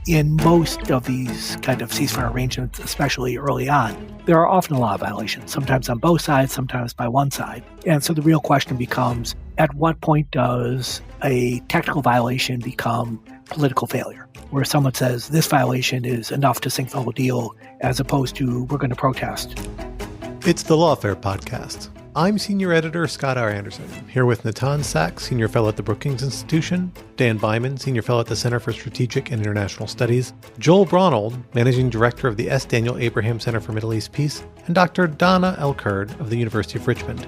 In most of these kind of ceasefire arrangements, especially early on, there are often a lot of violations, sometimes on both sides, sometimes by one side. And so the real question becomes, at what point does a technical violation become political failure, where someone says this violation is enough to sink the whole deal, as opposed to we're going to protest? It's the Lawfare podcast. I'm Senior Editor Scott R. Anderson, here with Natan Sachs, Senior Fellow at the Brookings Institution, Dan Byman, Senior Fellow at the Center for Strategic and International Studies, Joel Braunold, Managing Director of the S. Daniel Abraham Center for Middle East Peace, and Dr. Dana El-Kurd of the University of Richmond.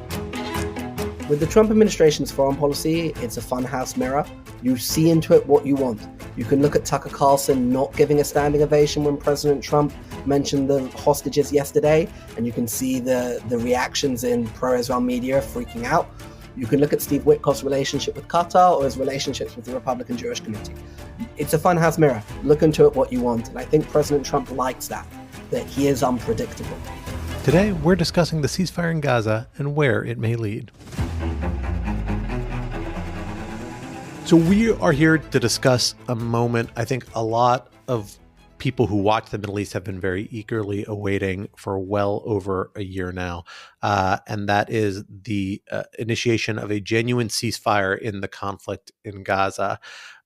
With the Trump administration's foreign policy, it's a funhouse mirror. You see into it what you want. You can look at Tucker Carlson not giving a standing ovation when President Trump mentioned the hostages yesterday, and you can see the reactions in pro-Israel media freaking out. You can look at Steve Witkoff's relationship with Qatar or his relationships with the Republican Jewish Committee. It's a funhouse mirror. Look into it what you want. And I think President Trump likes that he is unpredictable. Today, we're discussing the ceasefire in Gaza and where it may lead. So we are here to discuss a moment I think a lot of people who watch the Middle East have been very eagerly awaiting for well over a year now. And that is the initiation of a genuine ceasefire in the conflict in Gaza.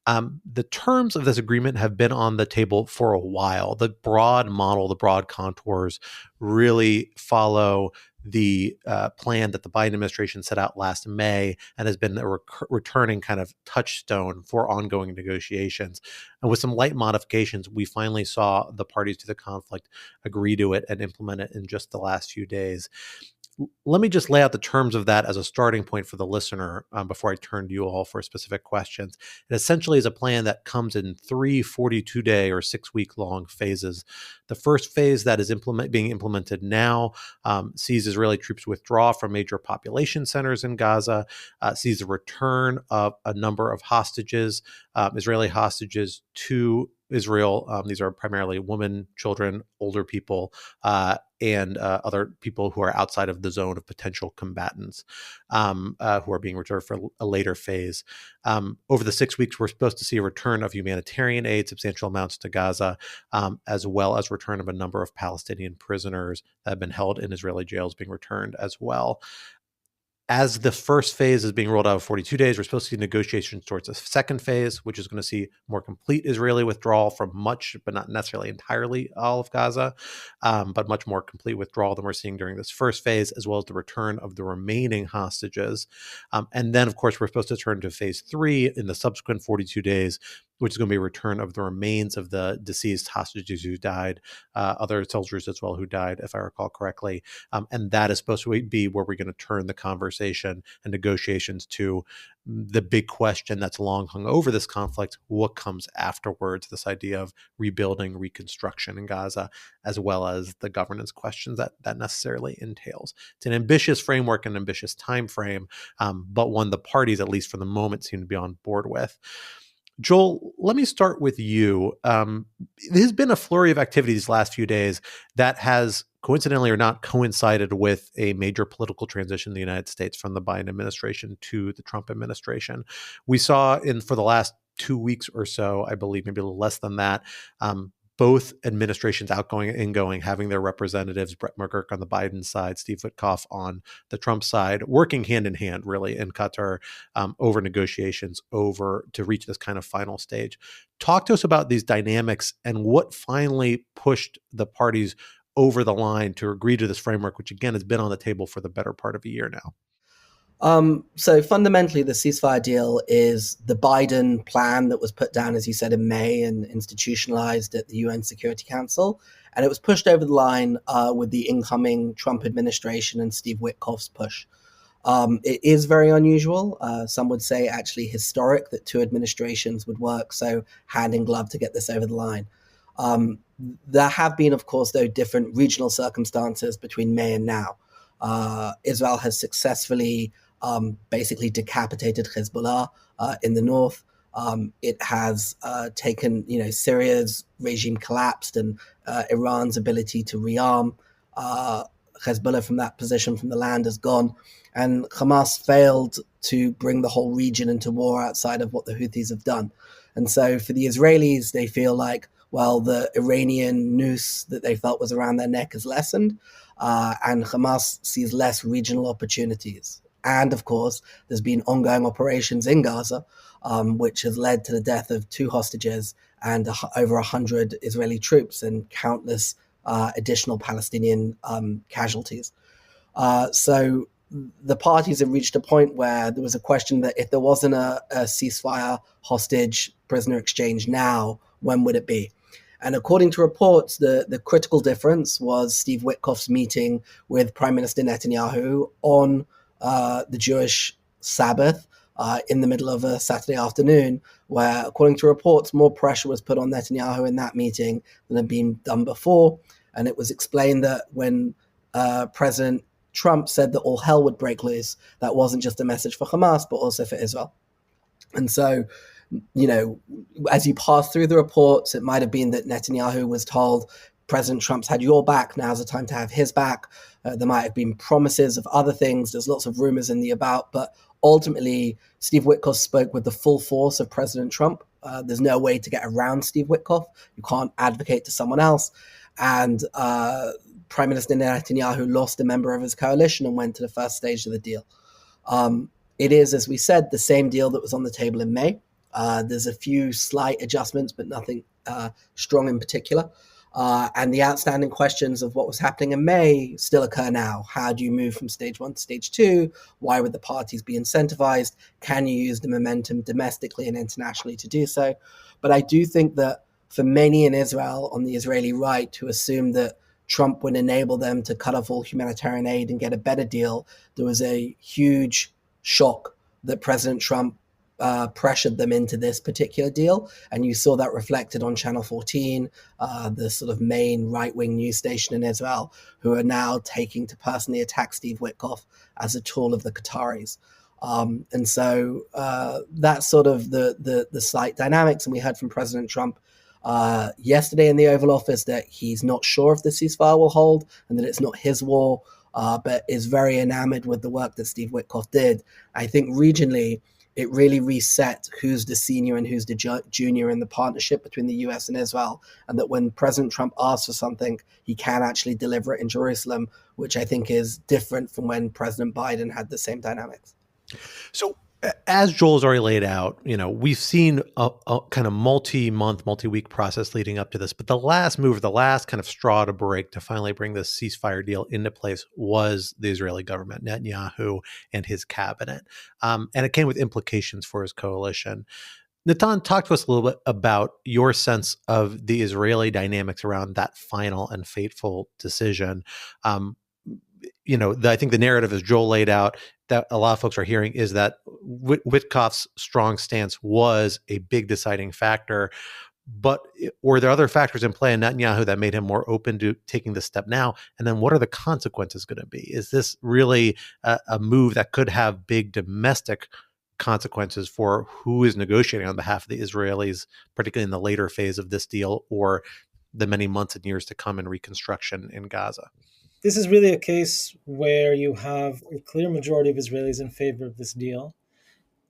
The terms of this agreement have been on the table for a while. The broad model, the broad contours really follow the plan that the Biden administration set out last May and has been a returning kind of touchstone for ongoing negotiations. And with some light modifications, we finally saw the parties to the conflict agree to it and implement it in just the last few days. Let me just lay out the terms of that as a starting point for the listener before I turn to you all for specific questions. It essentially is a plan that comes in 3 42-day or 6-week-long phases. The first phase that is being implemented now sees Israeli troops withdraw from major population centers in Gaza, sees the return of a number of hostages, Israeli hostages to Israel. These are primarily women, children, older people, and other people who are outside of the zone of potential combatants who are being returned for a later phase. Over the 6 weeks, we're supposed to see a return of humanitarian aid, substantial amounts to Gaza, as well as return of a number of Palestinian prisoners that have been held in Israeli jails being returned as well. As the first phase is being rolled out of 42 days, we're supposed to see negotiations towards a second phase, which is going to see more complete Israeli withdrawal from much, but not necessarily entirely all of Gaza, but much more complete withdrawal than we're seeing during this first phase, as well as the return of the remaining hostages. And then, of course, we're supposed to turn to phase 3 in the subsequent 42 days, which is going to be a return of the remains of the deceased hostages who died, other soldiers as well who died, if I recall correctly. And that is supposed to be where we're going to turn the conversation and negotiations to the big question that's long hung over this conflict: what comes afterwards? This idea of rebuilding, reconstruction in Gaza, as well as the governance questions that necessarily entails. It's an ambitious framework, an ambitious time frame, but one the parties, at least for the moment, seem to be on board with. Joel, let me start with you. There's been a flurry of activity these last few days that has, coincidentally or not, coincided with a major political transition in the United States from the Biden administration to the Trump administration. We saw for the last 2 weeks or so, I believe, maybe a little less than that, both administrations, outgoing and incoming, having their representatives, Brett McGurk on the Biden side, Steve Witkoff on the Trump side, working hand in hand, really, in Qatar over negotiations to reach this kind of final stage. Talk to us about these dynamics and what finally pushed the parties over the line to agree to this framework, which, again, has been on the table for the better part of a year now. So fundamentally, the ceasefire deal is the Biden plan that was put down, as you said, in May and institutionalized at the UN Security Council. And it was pushed over the line with the incoming Trump administration and Steve Witkoff's push. It is very unusual. Some would say actually historic that 2 administrations would work so hand in glove to get this over the line. There have been, of course, though, different regional circumstances between May and now. Israel has successfully basically decapitated Hezbollah in the north. It has taken, Syria's regime collapsed and Iran's ability to rearm Hezbollah from that position, from the land, has gone. And Hamas failed to bring the whole region into war outside of what the Houthis have done. And so for the Israelis, they feel like, well, the Iranian noose that they felt was around their neck has lessened, and Hamas sees less regional opportunities. And of course, there's been ongoing operations in Gaza, which has led to the death of 2 hostages and over 100 Israeli troops and countless additional Palestinian casualties. So the parties have reached a point where there was a question that if there wasn't a ceasefire, hostage, prisoner exchange now, when would it be? And according to reports, the critical difference was Steve Witkoff's meeting with Prime Minister Netanyahu on the Jewish Sabbath in the middle of a Saturday afternoon, where, according to reports, more pressure was put on Netanyahu in that meeting than had been done before. And it was explained that when President Trump said that all hell would break loose, that wasn't just a message for Hamas, but also for Israel. And so, as you pass through the reports, it might have been that Netanyahu was told, President Trump's had your back, now's the time to have his back. There might have been promises of other things. There's lots of rumors in the about, but ultimately, Steve Witkoff spoke with the full force of President Trump. There's no way to get around Steve Witkoff. You can't advocate to someone else. And Prime Minister Netanyahu lost a member of his coalition and went to the first stage of the deal. It is, as we said, the same deal that was on the table in May. There's a few slight adjustments, but nothing strong in particular. And the outstanding questions of what was happening in May still occur now. How do you move from stage 1 to stage 2? Why would the parties be incentivized? Can you use the momentum domestically and internationally to do so? But I do think that for many in Israel, on the Israeli right, to assume that Trump would enable them to cut off all humanitarian aid and get a better deal, there was a huge shock that President Trump pressured them into this particular deal. And you saw that reflected on Channel 14, the sort of main right-wing news station in Israel, who are now taking to personally attack Steve Witkoff as a tool of the Qataris. And so that's sort of the slight dynamics. And we heard from President Trump yesterday in the Oval Office that he's not sure if the ceasefire will hold and that it's not his war, but is very enamored with the work that Steve Witkoff did. I think regionally, it really reset who's the senior and who's the junior in the partnership between the US and Israel, and that when President Trump asks for something, he can actually deliver it in Jerusalem, which I think is different from when President Biden had the same dynamics. So as Joel's already laid out, we've seen a kind of multi-month, multi-week process leading up to this. But the last move, the last kind of straw to break to finally bring this ceasefire deal into place was the Israeli government, Netanyahu and his cabinet. And it came with implications for his coalition. Natan, talk to us a little bit about your sense of the Israeli dynamics around that final and fateful decision. I think the narrative, as Joel laid out, that a lot of folks are hearing is that Witkoff's strong stance was a big deciding factor. But were there other factors in play in Netanyahu that made him more open to taking this step now? And then what are the consequences going to be? Is this really a move that could have big domestic consequences for who is negotiating on behalf of the Israelis, particularly in the later phase of this deal or the many months and years to come in reconstruction in Gaza? This is really a case where you have a clear majority of Israelis in favor of this deal.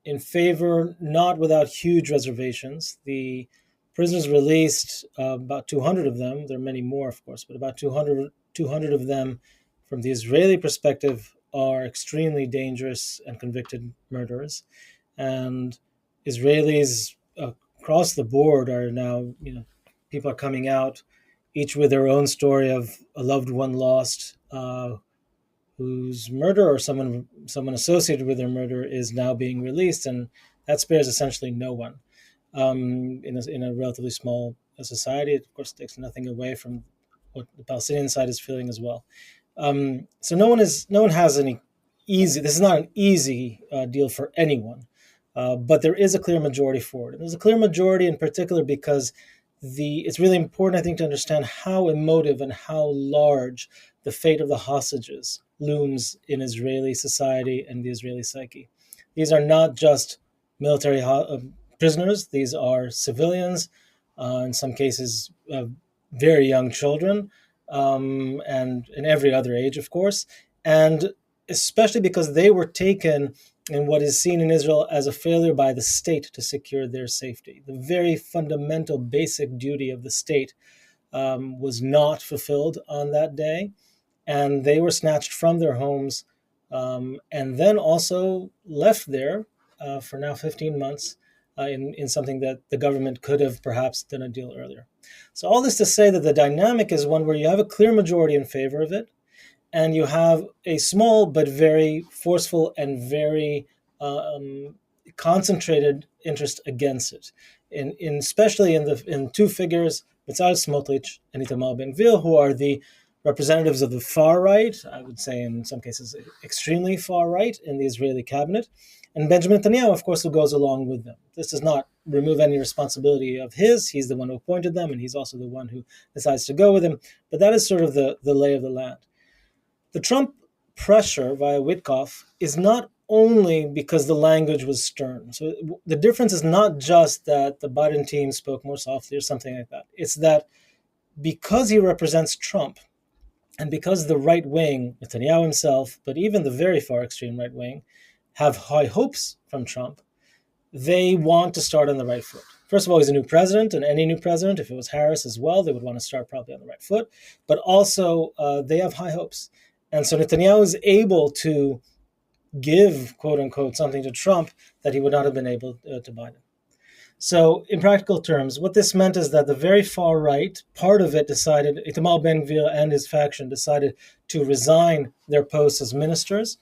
In favor, not without huge reservations. The prisoners released, about 200 of them, there are many more, of course, but about 200 of them, from the Israeli perspective, are extremely dangerous and convicted murderers. And Israelis across the board are now, people are coming out, each with their own story of a loved one lost, whose murder or someone associated with their murder is now being released, and that spares essentially no one. In a relatively small society, it of course takes nothing away from what the Palestinian side is feeling as well. So no one has any easy. This is not an easy deal for anyone, but there is a clear majority for it. And there's a clear majority in particular because it's really important, I think, to understand how emotive and how large the fate of the hostages looms in Israeli society and the Israeli psyche. These are not just military prisoners. These are civilians, in some cases, very young children. and in every other age, of course, and especially because they were taken in what is seen in Israel as a failure by the state to secure their safety. The very fundamental, basic duty of the state was not fulfilled on that day, and they were snatched from their homes and then also left there for now 15 months in something that the government could have perhaps done a deal earlier. So all this to say that the dynamic is one where you have a clear majority in favor of it, and you have a small but very forceful and very concentrated interest against it, in especially in two figures, Bezalel Smotrich and Itamar Ben-Gvir, who are the representatives of the far right, I would say in some cases extremely far right in the Israeli cabinet, and Benjamin Netanyahu, of course, who goes along with them. This does not remove any responsibility of his. He's the one who appointed them, and he's also the one who decides to go with him. But that is sort of the lay of the land. The Trump pressure via Witkoff is not only because the language was stern. So the difference is not just that the Biden team spoke more softly or something like that. It's that because he represents Trump, and because the right wing, Netanyahu himself, but even the very far extreme right wing, have high hopes from Trump, they want to start on the right foot. First of all, he's a new president, and any new president, if it was Harris as well, they would want to start probably on the right foot. But also, they have high hopes. And so Netanyahu is able to give, quote unquote, something to Trump that he would not have been able to Biden. So in practical terms, what this meant is that the very far right, part of it decided, Itamar Ben-Gvir and his faction decided to resign their posts as ministers.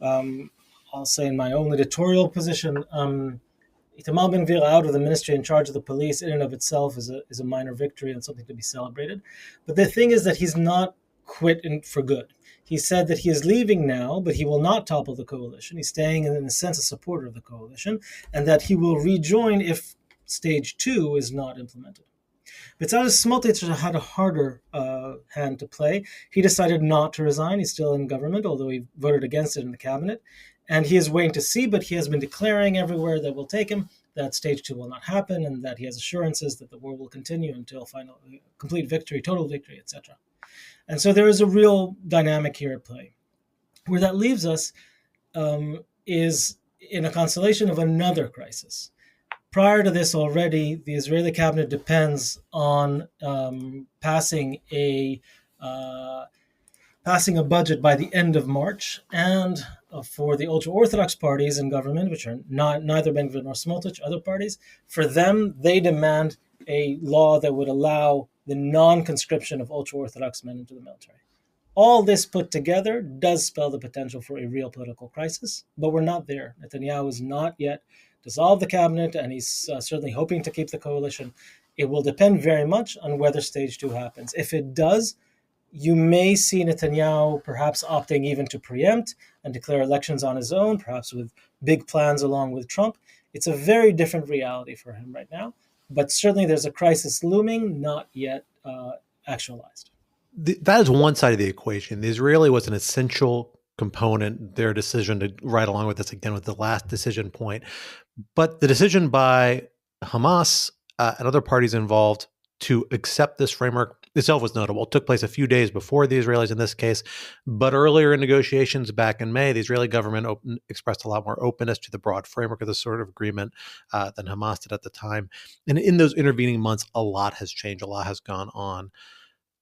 I'll say in my own editorial position, Itamar Ben-Gvir out of the ministry in charge of the police in and of itself is a minor victory and something to be celebrated. But the thing is that he's not quit for good. He said that he is leaving now, but he will not topple the coalition. He's staying in a sense a supporter of the coalition, and that he will rejoin if stage 2 is not implemented. Bezalel Smotrich had a harder hand to play. He decided not to resign. He's still in government, although he voted against it in the cabinet. And he is waiting to see, but he has been declaring everywhere that will take him that stage 2 will not happen, and that he has assurances that the war will continue until final complete victory, total victory, etc. And so there is a real dynamic here at play. Where that leaves us is in a constellation of another crisis. Prior to this already, the Israeli cabinet depends on passing a budget by the end of March, and for the ultra-Orthodox parties in government, which are neither Ben-Gvir nor Smotrich, other parties, for them, they demand a law that would allow the non-conscription of ultra-Orthodox men into the military. All this put together does spell the potential for a real political crisis, but we're not there. Netanyahu has not yet dissolved the cabinet, and he's certainly hoping to keep the coalition. It will depend very much on whether stage 2 happens. If it does, you may see Netanyahu perhaps opting even to preempt and declare elections on his own, perhaps with big plans along with Trump. It's a very different reality for him right now. But certainly there's a crisis looming, not yet actualized. That is one side of the equation. The Israeli was an essential component, their decision to ride along with this again with the last decision point. But the decision by Hamas and other parties involved to accept this framework itself was notable. It took place a few days before the Israelis in this case, but earlier in negotiations back in May, the Israeli government expressed a lot more openness to the broad framework of this sort of agreement than Hamas did at the time. And in those intervening months, a lot has changed, a lot has gone on.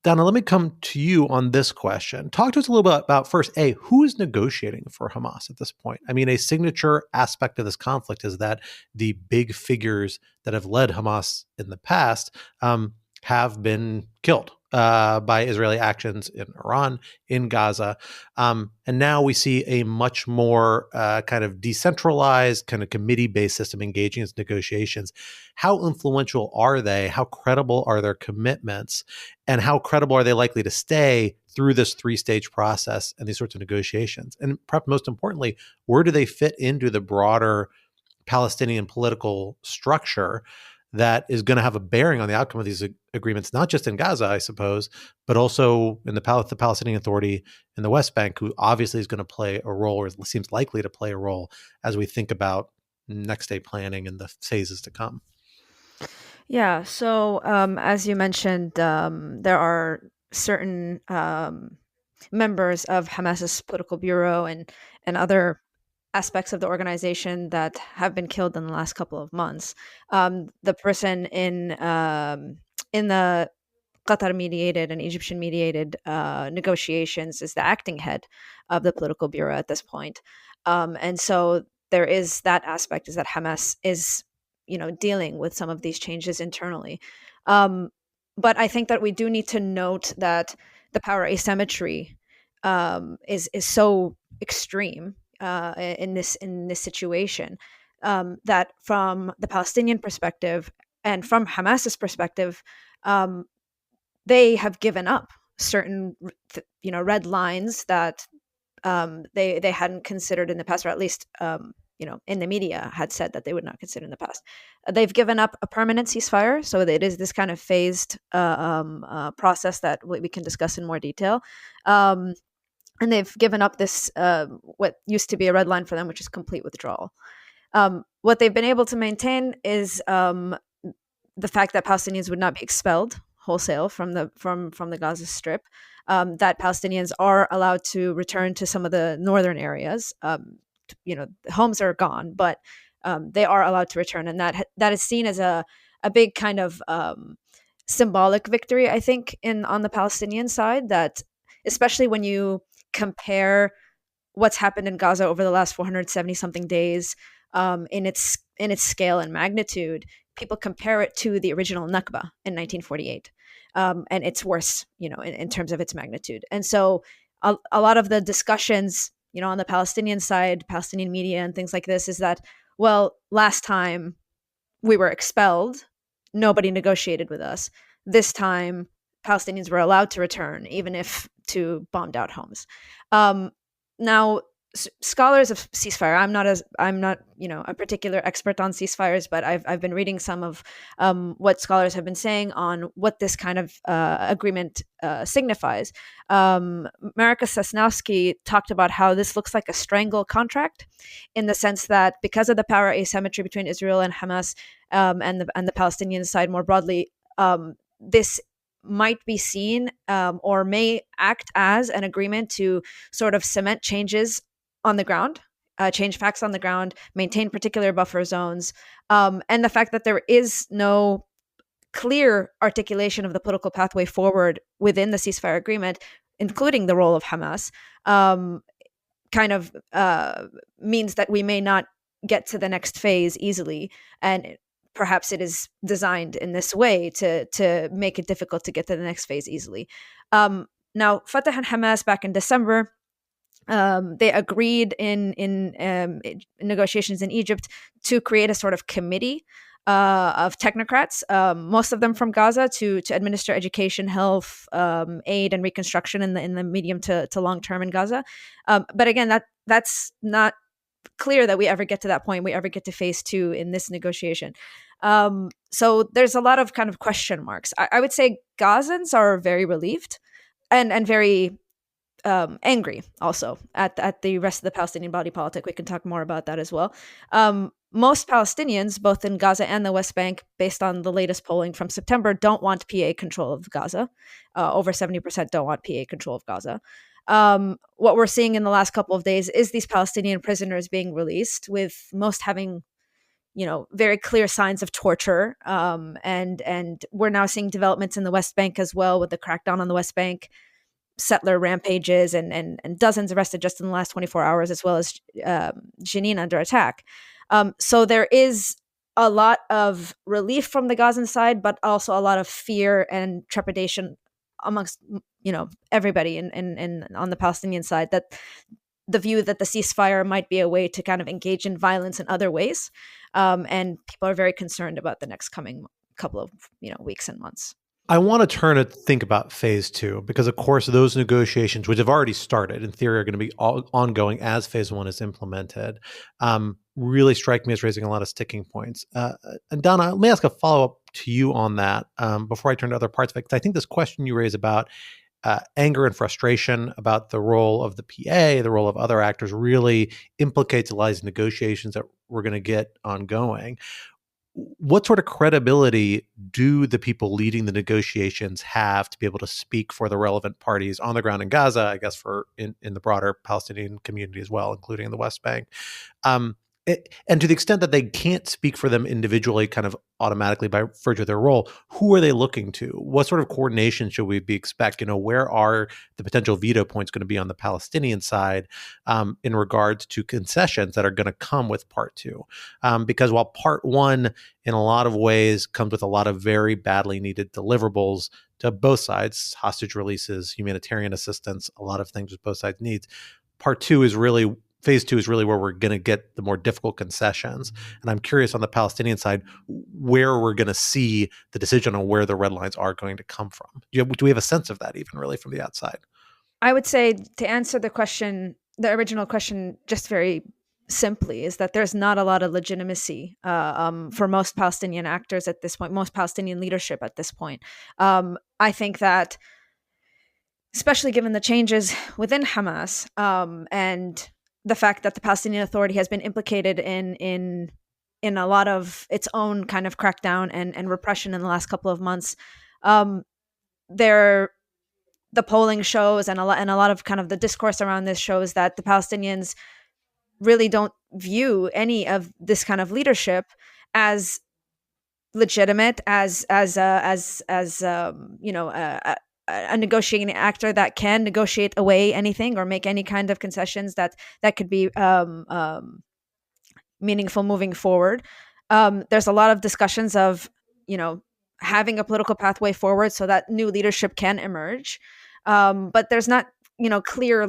Donna, let me come to you on this question. Talk to us a little bit about, first, who is negotiating for Hamas at this point? I mean, a signature aspect of this conflict is that the big figures that have led Hamas in the past have been killed by Israeli actions in Iran, in Gaza. And now we see a much more kind of decentralized, kind of committee-based system engaging in negotiations. How influential are they? How credible are their commitments? And how credible are they likely to stay through this 3-stage process and these sorts of negotiations? And perhaps most importantly, where do they fit into the broader Palestinian political structure that is going to have a bearing on the outcome of these agreements, not just in Gaza, I suppose, but also in the Palestinian Authority in the West Bank, who obviously is going to play a role, or seems likely to play a role, as we think about next day planning and the phases to come. Yeah. So as you mentioned, there are certain members of Hamas's political bureau and other aspects of the organization that have been killed in the last couple of months. The person in the Qatar mediated and Egyptian mediated negotiations is the acting head of the political bureau at this point. And so there is that aspect, is that Hamas is, dealing with some of these changes internally. But I think that we do need to note that the power asymmetry is so extreme in this situation, that from the Palestinian perspective and from Hamas's perspective, they have given up certain, red lines that they hadn't considered in the past, or at least in the media had said that they would not consider in the past. They've given up a permanent ceasefire, so it is this kind of phased process that we can discuss in more detail. And they've given up this what used to be a red line for them, which is complete withdrawal. What they've been able to maintain is the fact that Palestinians would not be expelled wholesale from the Gaza Strip, that Palestinians are allowed to return to some of the northern areas. Homes are gone, but they are allowed to return, and that is seen as a big kind of symbolic victory, I think, on the Palestinian side. That especially when you compare what's happened in Gaza over the last 470 something days, in its scale and magnitude, people compare it to the original Nakba in 1948, and it's worse, in terms of its magnitude. And so a lot of the discussions, on the Palestinian side, Palestinian media and things like this, is that, well, last time we were expelled, nobody negotiated with us. This time, Palestinians were allowed to return, even if to bombed out homes. Now, scholars of ceasefire, I'm not a particular expert on ceasefires, but I've been reading some of what scholars have been saying on what this kind of agreement signifies. Marika Sosnowski talked about how this looks like a strangle contract, in the sense that because of the power asymmetry between Israel and Hamas, and the Palestinian side more broadly, this might be seen or may act as an agreement to sort of cement changes on the ground, change facts on the ground, maintain particular buffer zones, and the fact that there is no clear articulation of the political pathway forward within the ceasefire agreement, including the role of Hamas, kind of means that we may not get to the next phase easily. And perhaps it is designed in this way to make it difficult to get to the next phase easily. Now, Fatah and Hamas back in December, they agreed in negotiations in Egypt to create a sort of committee of technocrats, most of them from Gaza, to administer education, health, aid, and reconstruction in the medium to long term in Gaza. But again, that's not clear that we ever get to that point. We ever get to phase 2 in this negotiation. So there's a lot of kind of question marks. I would say Gazans are very relieved and very angry also at the rest of the Palestinian body politic. We can talk more about that as well. Most Palestinians, both in Gaza and the West Bank, based on the latest polling from September, don't want PA control of Gaza. Over 70% don't want PA control of Gaza. What we're seeing in the last couple of days is these Palestinian prisoners being released, with most having, very clear signs of torture. And we're now seeing developments in the West Bank as well, with the crackdown on the West Bank, settler rampages, and dozens arrested just in the last 24 hours, as well as Jenin under attack. So there is a lot of relief from the Gazan side, but also a lot of fear and trepidation amongst everybody in on the Palestinian side, that the view that the ceasefire might be a way to kind of engage in violence in other ways, and people are very concerned about the next coming couple of weeks and months. I want to turn to think about phase 2, because of course those negotiations, which have already started, in theory are going to be ongoing as phase 1 is implemented, really strike me as raising a lot of sticking points. And Dana, let me ask a follow-up to you on that before I turn to other parts of it, because I think this question you raise about anger and frustration about the role of the PA, the role of other actors, really implicates a lot of these negotiations that we're going to get ongoing. what sort of credibility do the people leading the negotiations have to be able to speak for the relevant parties on the ground in Gaza, I guess for in the broader Palestinian community as well, including in the West Bank? And to the extent that they can't speak for them individually, kind of automatically by virtue of their role, who are they looking to? What sort of coordination should we be expect? Where are the potential veto points going to be on the Palestinian side in regards to concessions that are going to come with Part 2? Because while Part 1, in a lot of ways, comes with a lot of very badly needed deliverables to both sides, hostage releases, humanitarian assistance, a lot of things that both sides need. Phase 2 is really where we're going to get the more difficult concessions. And I'm curious on the Palestinian side, where we're going to see the decision on where the red lines are going to come from. Do we have a sense of that even really from the outside? I would say, to answer the question, the original question, just very simply, is that there's not a lot of legitimacy for most Palestinian actors at this point, most Palestinian leadership at this point. I think that, especially given the changes within Hamas and the fact that the Palestinian Authority has been implicated in a lot of its own kind of crackdown and repression in the last couple of months, the polling shows and a lot of kind of the discourse around this shows that the Palestinians really don't view any of this kind of leadership as legitimate, as a negotiating actor that can negotiate away anything or make any kind of concessions that could be meaningful moving forward. There's a lot of discussions of, having a political pathway forward so that new leadership can emerge. But there's not, clear,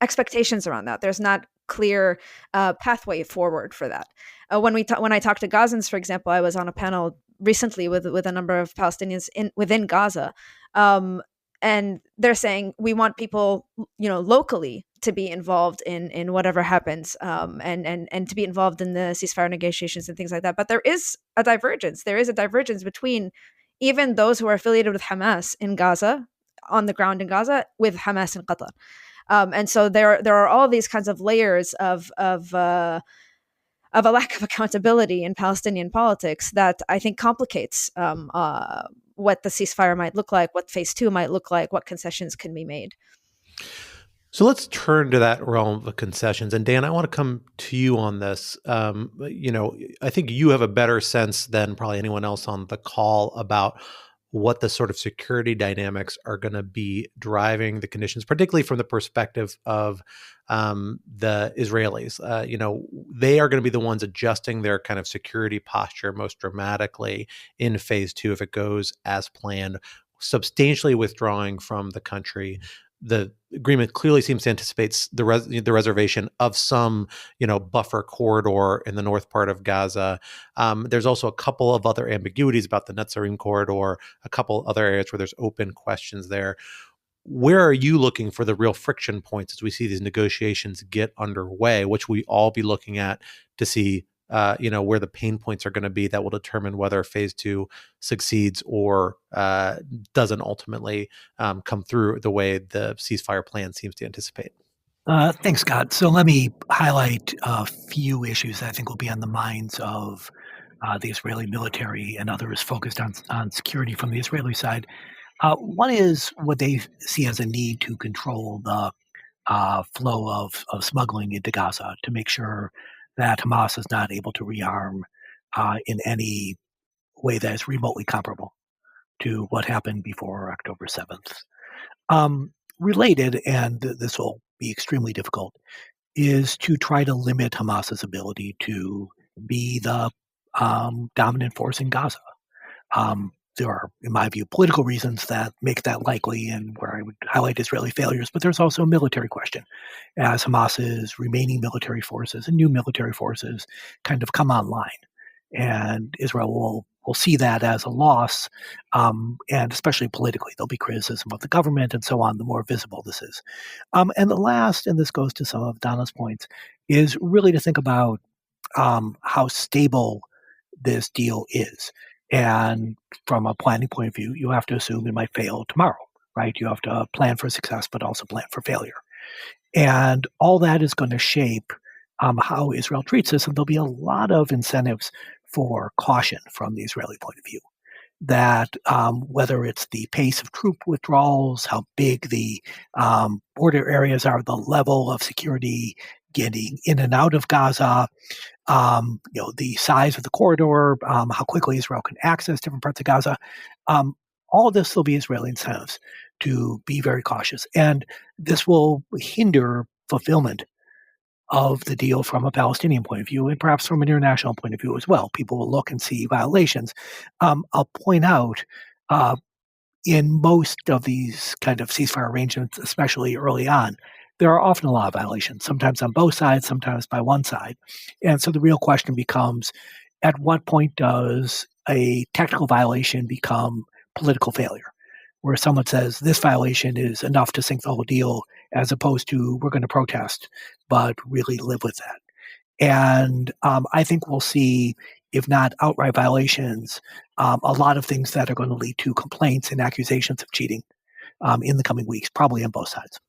expectations around that. There's not clear pathway forward for that. When I talk to Gazans, for example, I was on a panel recently with a number of Palestinians within Gaza, and they're saying we want people, locally to be involved in whatever happens, and to be involved in the ceasefire negotiations and things like that. But there is a divergence. There is a divergence between even those who are affiliated with Hamas in Gaza, on the ground in Gaza, with Hamas in Qatar. And so there are all these kinds of layers of a lack of accountability in Palestinian politics that I think complicates what the ceasefire might look like, what phase 2 might look like, what concessions can be made. So let's turn to that realm of concessions. And Dan, I want to come to you on this. I think you have a better sense than probably anyone else on the call about what the sort of security dynamics are going to be driving the conditions, particularly from the perspective of the Israelis. They are going to be the ones adjusting their kind of security posture most dramatically in phase 2 if it goes as planned, substantially withdrawing from the country. The agreement clearly seems to anticipate the reservation of some, buffer corridor in the north part of Gaza. There's also a couple of other ambiguities about the Netzarim corridor, a couple other areas where there's open questions there. Where are you looking for the real friction points as we see these negotiations get underway, which we all be looking at to see where the pain points are going to be that will determine whether phase 2 succeeds or doesn't ultimately come through the way the ceasefire plan seems to anticipate? Thanks, Scott. So let me highlight a few issues that I think will be on the minds of the Israeli military and others focused on security from the Israeli side. One is what they see as a need to control the flow of smuggling into Gaza to make sure that Hamas is not able to rearm in any way that is remotely comparable to what happened before October 7th. Related, and this will be extremely difficult, is to try to limit Hamas's ability to be the dominant force in Gaza. There are, in my view, political reasons that make that likely and where I would highlight Israeli failures, but there's also a military question. As Hamas's remaining military forces and new military forces kind of come online, and Israel will see that as a loss, and especially politically. There'll be criticism of the government and so on, the more visible this is. And the last, and this goes to some of Donna's points, is really to think about how stable this deal is. And from a planning point of view, you have to assume it might fail tomorrow, right? You have to plan for success, but also plan for failure. And all that is going to shape how Israel treats this. And there'll be a lot of incentives for caution from the Israeli point of view. That whether it's the pace of troop withdrawals, how big the border areas are, the level of security getting in and out of Gaza, the size of the corridor, how quickly Israel can access different parts of Gaza. All of this will be Israeli incentives to be very cautious. And this will hinder fulfillment of the deal from a Palestinian point of view and perhaps from an international point of view as well. People will look and see violations. I'll point out in most of these kind of ceasefire arrangements, especially early on, there are often a lot of violations, sometimes on both sides, sometimes by one side. And so the real question becomes, at what point does a technical violation become political failure? Where someone says this violation is enough to sink the whole deal, as opposed to we're going to protest, but really live with that. And I think we'll see, if not outright violations, a lot of things that are going to lead to complaints and accusations of cheating in the coming weeks, probably on both sides.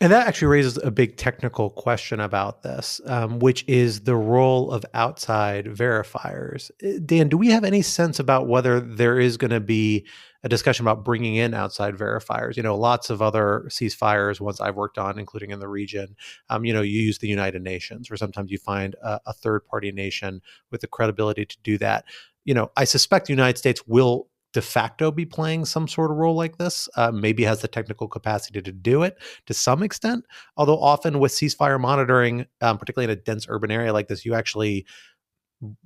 And that actually raises a big technical question about this, which is the role of outside verifiers. Dan, do we have any sense about whether there is going to be a discussion about bringing in outside verifiers? Lots of other ceasefires, ones I've worked on, including in the region, you use the United Nations, or sometimes you find a third-party nation with the credibility to do that. I suspect the United States will de facto be playing some sort of role like this, maybe has the technical capacity to do it to some extent. Although often with ceasefire monitoring, particularly in a dense urban area like this, you actually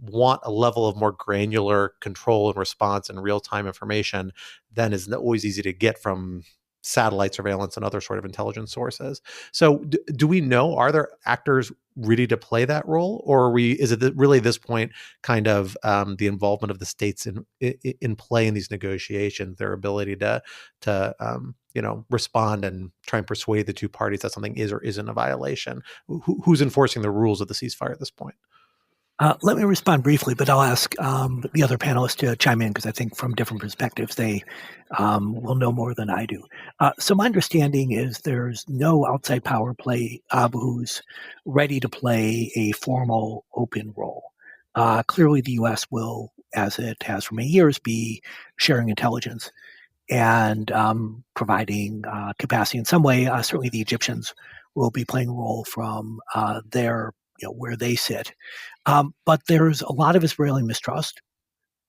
want a level of more granular control and response and real-time information than is always easy to get from satellite surveillance and other sort of intelligence sources. So do we know, are there actors ready to play that role, or is it really at this point kind of the involvement of the states in play in these negotiations, their ability to respond and try and persuade the two parties that something is or isn't a violation? Who's enforcing the rules of the ceasefire at this point? Let me respond briefly, but I'll ask the other panelists to chime in, because I think from different perspectives they will know more than I do. So my understanding is there's no outside power play who's ready to play a formal open role. Clearly the U.S. will, as it has for many years, be sharing intelligence and providing capacity in some way. Certainly the Egyptians will be playing a role from their where they sit. But there's a lot of Israeli mistrust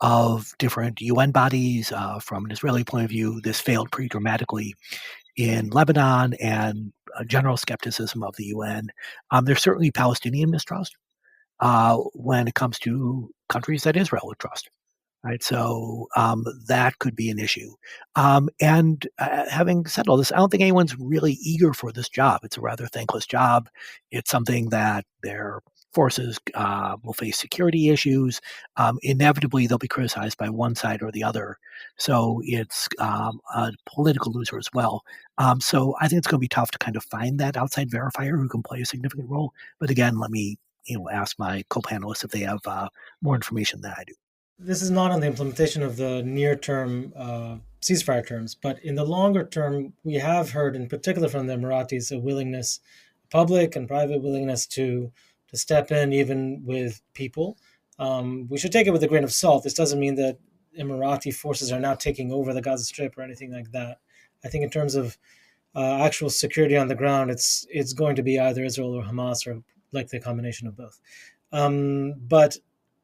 of different UN bodies. From an Israeli point of view, this failed pretty dramatically in Lebanon, and general skepticism of the UN. There's certainly Palestinian mistrust when it comes to countries that Israel would trust. Right, so that could be an issue. And having said all this, I don't think anyone's really eager for this job. It's a rather thankless job. It's something that their forces will face security issues. Inevitably, they'll be criticized by one side or the other. So it's a political loser as well. So I think it's going to be tough to kind of find that outside verifier who can play a significant role. But again, let me ask my co-panelists if they have more information than I do. This is not on the implementation of the near-term ceasefire terms, but in the longer term, we have heard, in particular from the Emiratis, a willingness, public and private willingness to step in, even with people. We should take it with a grain of salt. This doesn't mean that Emirati forces are now taking over the Gaza Strip or anything like that. I think in terms of actual security on the ground, it's going to be either Israel or Hamas, or likely a combination of both. But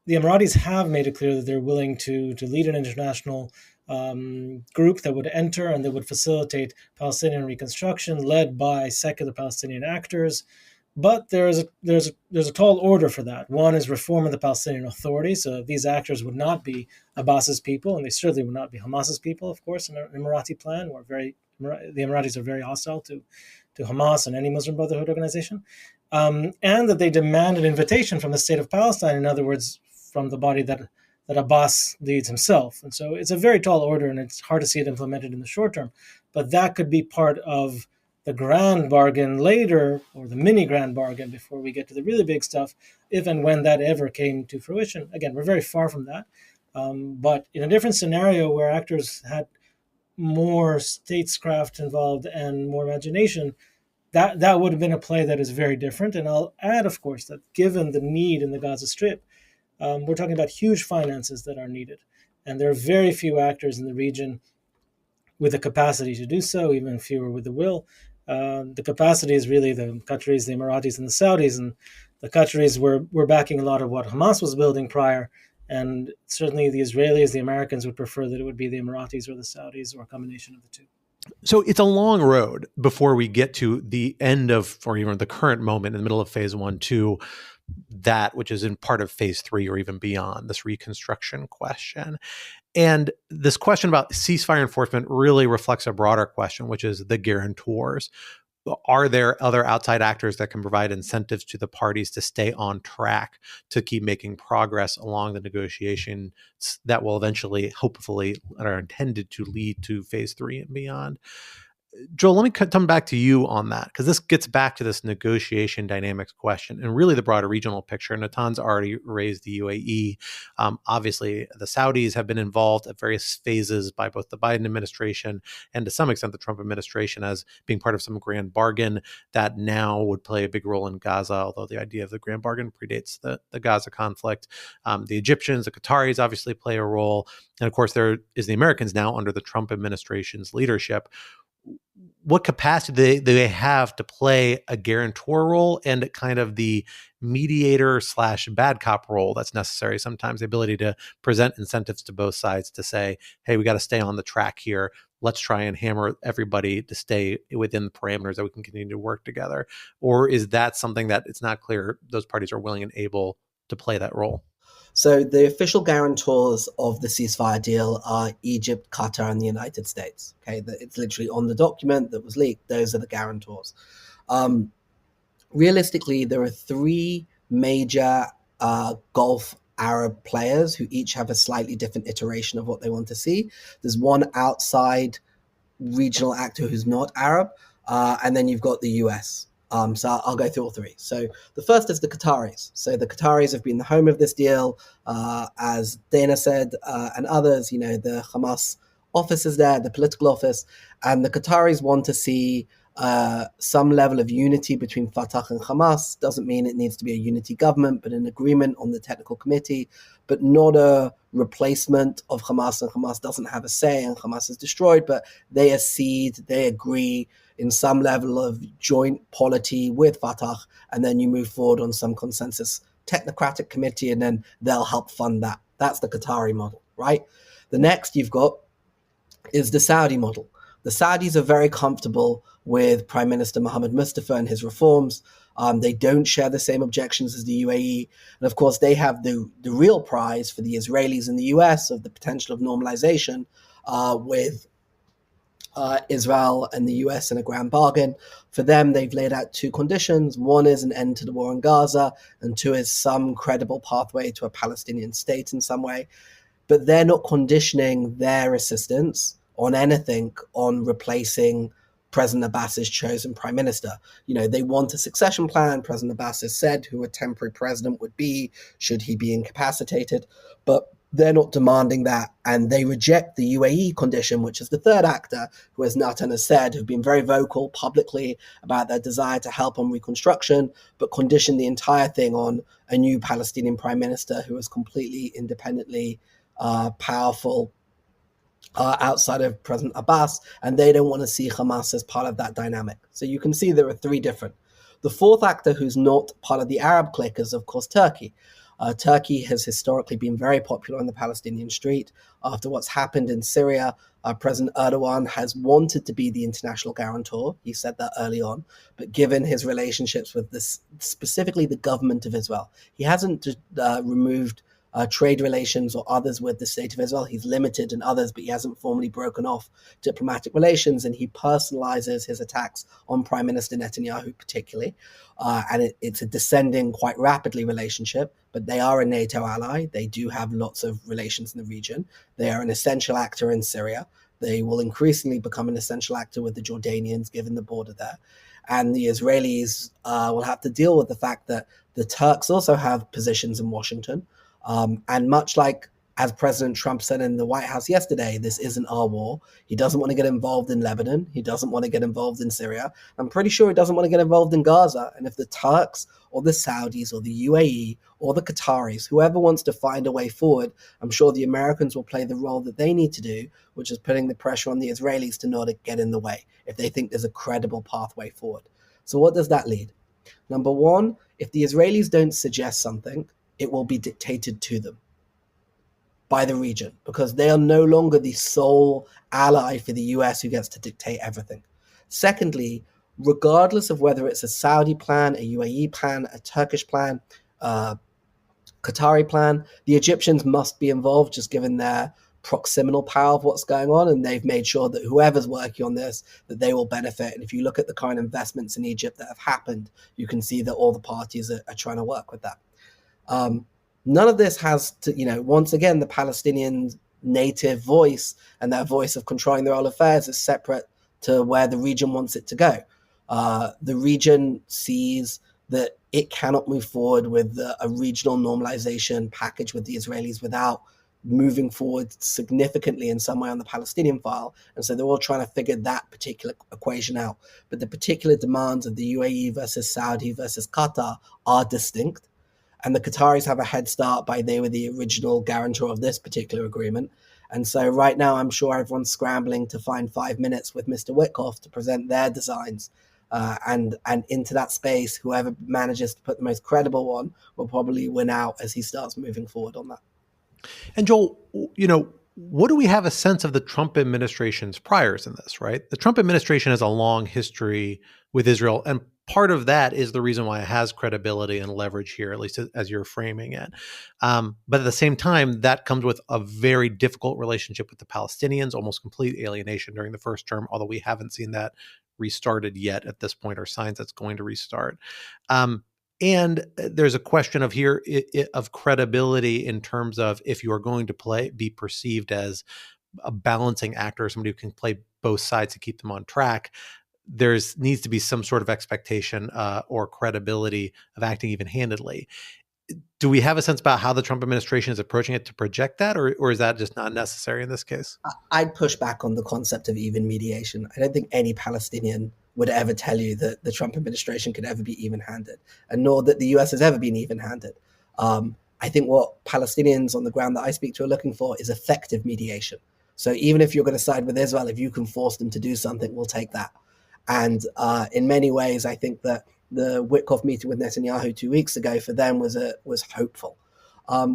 the Emiratis have made it clear that they're willing to lead an international group that would enter and that would facilitate Palestinian reconstruction, led by secular Palestinian actors. But there's a tall order for that. One is reform of the Palestinian Authority, so these actors would not be Abbas's people, and they certainly would not be Hamas's people, of course, in an Emirati plan. The Emiratis are very hostile to Hamas and any Muslim Brotherhood organization. And that they demand an invitation from the state of Palestine, in other words, from the body that Abbas leads himself. And so it's a very tall order, and it's hard to see it implemented in the short term. But that could be part of the grand bargain later, or the mini grand bargain before we get to the really big stuff, if and when that ever came to fruition. Again, we're very far from that. But in a different scenario where actors had more statecraft involved and more imagination, that would have been a play that is very different. And I'll add, of course, that given the need in the Gaza Strip, we're talking about huge finances that are needed. And there are very few actors in the region with the capacity to do so, even fewer with the will. The capacity is really the Qataris, the Emiratis, and the Saudis. And the Qataris were backing a lot of what Hamas was building prior. And certainly the Israelis, the Americans would prefer that it would be the Emiratis or the Saudis or a combination of the two. So it's a long road before we get to the end of, or even the current moment in the middle of phase 1 to that which is in part of phase 3 or even beyond, this reconstruction question. And this question about ceasefire enforcement really reflects a broader question, which is the guarantors. Are there other outside actors that can provide incentives to the parties to stay on track, to keep making progress along the negotiations that will eventually, hopefully, are intended to lead to phase 3 and beyond? Joel, let me come back to you on that, because this gets back to this negotiation dynamics question and really the broader regional picture. Natan's already raised the UAE. Obviously, the Saudis have been involved at various phases by both the Biden administration and to some extent the Trump administration as being part of some grand bargain that now would play a big role in Gaza, although the idea of the grand bargain predates the Gaza conflict. The Egyptians, the Qataris obviously play a role. And of course, there is the Americans now under the Trump administration's leadership. What capacity do they have to play a guarantor role and kind of the mediator / bad cop role that's necessary? Sometimes the ability to present incentives to both sides to say, hey, we got to stay on the track here. Let's try and hammer everybody to stay within the parameters that we can continue to work together. Or is that something that it's not clear those parties are willing and able to play that role? So the official guarantors of the ceasefire deal are Egypt, Qatar, and the United States. Okay, it's literally on the document that was leaked. Those are the guarantors. Realistically, there are 3 major Gulf Arab players who each have a slightly different iteration of what they want to see. There's one outside regional actor who's not Arab, and then you've got the US. So I'll go through all 3. So the first is the Qataris. So the Qataris have been the home of this deal, as Dana said, and others, the Hamas office is there, the political office, and the Qataris want to see some level of unity between Fatah and Hamas. Doesn't mean it needs to be a unity government, but an agreement on the technical committee, but not a replacement of Hamas. And Hamas doesn't have a say, and Hamas is destroyed, but they accede, they agree in some level of joint polity with Fatah, and then you move forward on some consensus technocratic committee, and then they'll help fund that. That's the Qatari model, right? The next you've got is the Saudi model. The Saudis are very comfortable with Prime Minister Mohammed Mustafa and his reforms. They don't share the same objections as the UAE. And of course, they have the real prize for the Israelis and the US of the potential of normalization with Israel and the US in a grand bargain. For them, they've laid out 2 conditions. One is an end to the war in Gaza, and 2 is some credible pathway to a Palestinian state in some way. But they're not conditioning their assistance on anything on replacing President Abbas's chosen prime minister. They want a succession plan. President Abbas has said who a temporary president would be should he be incapacitated, but they're not demanding that, and they reject the UAE condition, which is the third actor, who, as Natan has said, have been very vocal publicly about their desire to help on reconstruction, but condition the entire thing on a new Palestinian prime minister who is completely independently powerful outside of President Abbas, and they don't want to see Hamas as part of that dynamic. So you can see there are 3 different. The fourth actor who's not part of the Arab clique is, of course, Turkey. Turkey has historically been very popular on the Palestinian street. After what's happened in Syria, President Erdogan has wanted to be the international guarantor. He said that early on. But given his relationships with this, specifically the government of Israel, he hasn't removed trade relations or others with the state of Israel. He's limited in others, but he hasn't formally broken off diplomatic relations, and he personalizes his attacks on Prime Minister Netanyahu particularly. And it's a descending quite rapidly relationship, but they are a NATO ally. They do have lots of relations in the region. They are an essential actor in Syria. They will increasingly become an essential actor with the Jordanians, given the border there. And the Israelis will have to deal with the fact that the Turks also have positions in Washington. And much like as President Trump said in the White House yesterday, this isn't our war. He doesn't want to get involved in Lebanon. He doesn't want to get involved in Syria. I'm pretty sure he doesn't want to get involved in Gaza. And if the Turks or the Saudis or the UAE or the Qataris, whoever wants to find a way forward, I'm sure the Americans will play the role that they need to do, which is putting the pressure on the Israelis to not get in the way if they think there's a credible pathway forward. So what does that lead? Number one, if the Israelis don't suggest something, it will be dictated to them by the region, because they are no longer the sole ally for the US who gets to dictate everything. Secondly, regardless of whether it's a Saudi plan, a UAE plan, a Turkish plan, a Qatari plan, the Egyptians must be involved, just given their proximal power of what's going on, and they've made sure that whoever's working on this, that they will benefit. And if you look at the current investments in Egypt that have happened, you can see that all the parties are trying to work with that. None of this has to, once again, the Palestinian native voice and their voice of controlling their own affairs is separate to where the region wants it to go. The region sees that it cannot move forward with a regional normalization package with the Israelis without moving forward significantly in some way on the Palestinian file. And so they're all trying to figure that particular equation out. But the particular demands of the UAE versus Saudi versus Qatar are distinct. And the Qataris have a head start by they were the original guarantor of this particular agreement. And so right now, I'm sure everyone's scrambling to find 5 minutes with Mr. Witkoff to present their designs. And into that space, whoever manages to put the most credible one will probably win out as he starts moving forward on that. And Joel, what do we have a sense of the Trump administration's priors in this, right? The Trump administration has a long history with Israel, and part of that is the reason why it has credibility and leverage here, at least as you're framing it. But at the same time, that comes with a very difficult relationship with the Palestinians, almost complete alienation during the first term, although we haven't seen that restarted yet at this point, or signs that's going to restart. And there's a question of credibility in terms of if you are going to be perceived as a balancing actor, somebody who can play both sides to keep them on track. Needs to be some sort of expectation or credibility of acting even-handedly. Do we have a sense about how the Trump administration is approaching it to project that, or is that just not necessary in this case? I'd push back on the concept of even mediation. I don't think any Palestinian would ever tell you that the Trump administration could ever be even-handed, and nor that the US has ever been even-handed. I think what Palestinians on the ground that I speak to are looking for is effective mediation. So even if you're going to side with Israel, if you can force them to do something, we'll take that. And in many ways, I think that the Witkoff meeting with Netanyahu 2 weeks ago for them was hopeful.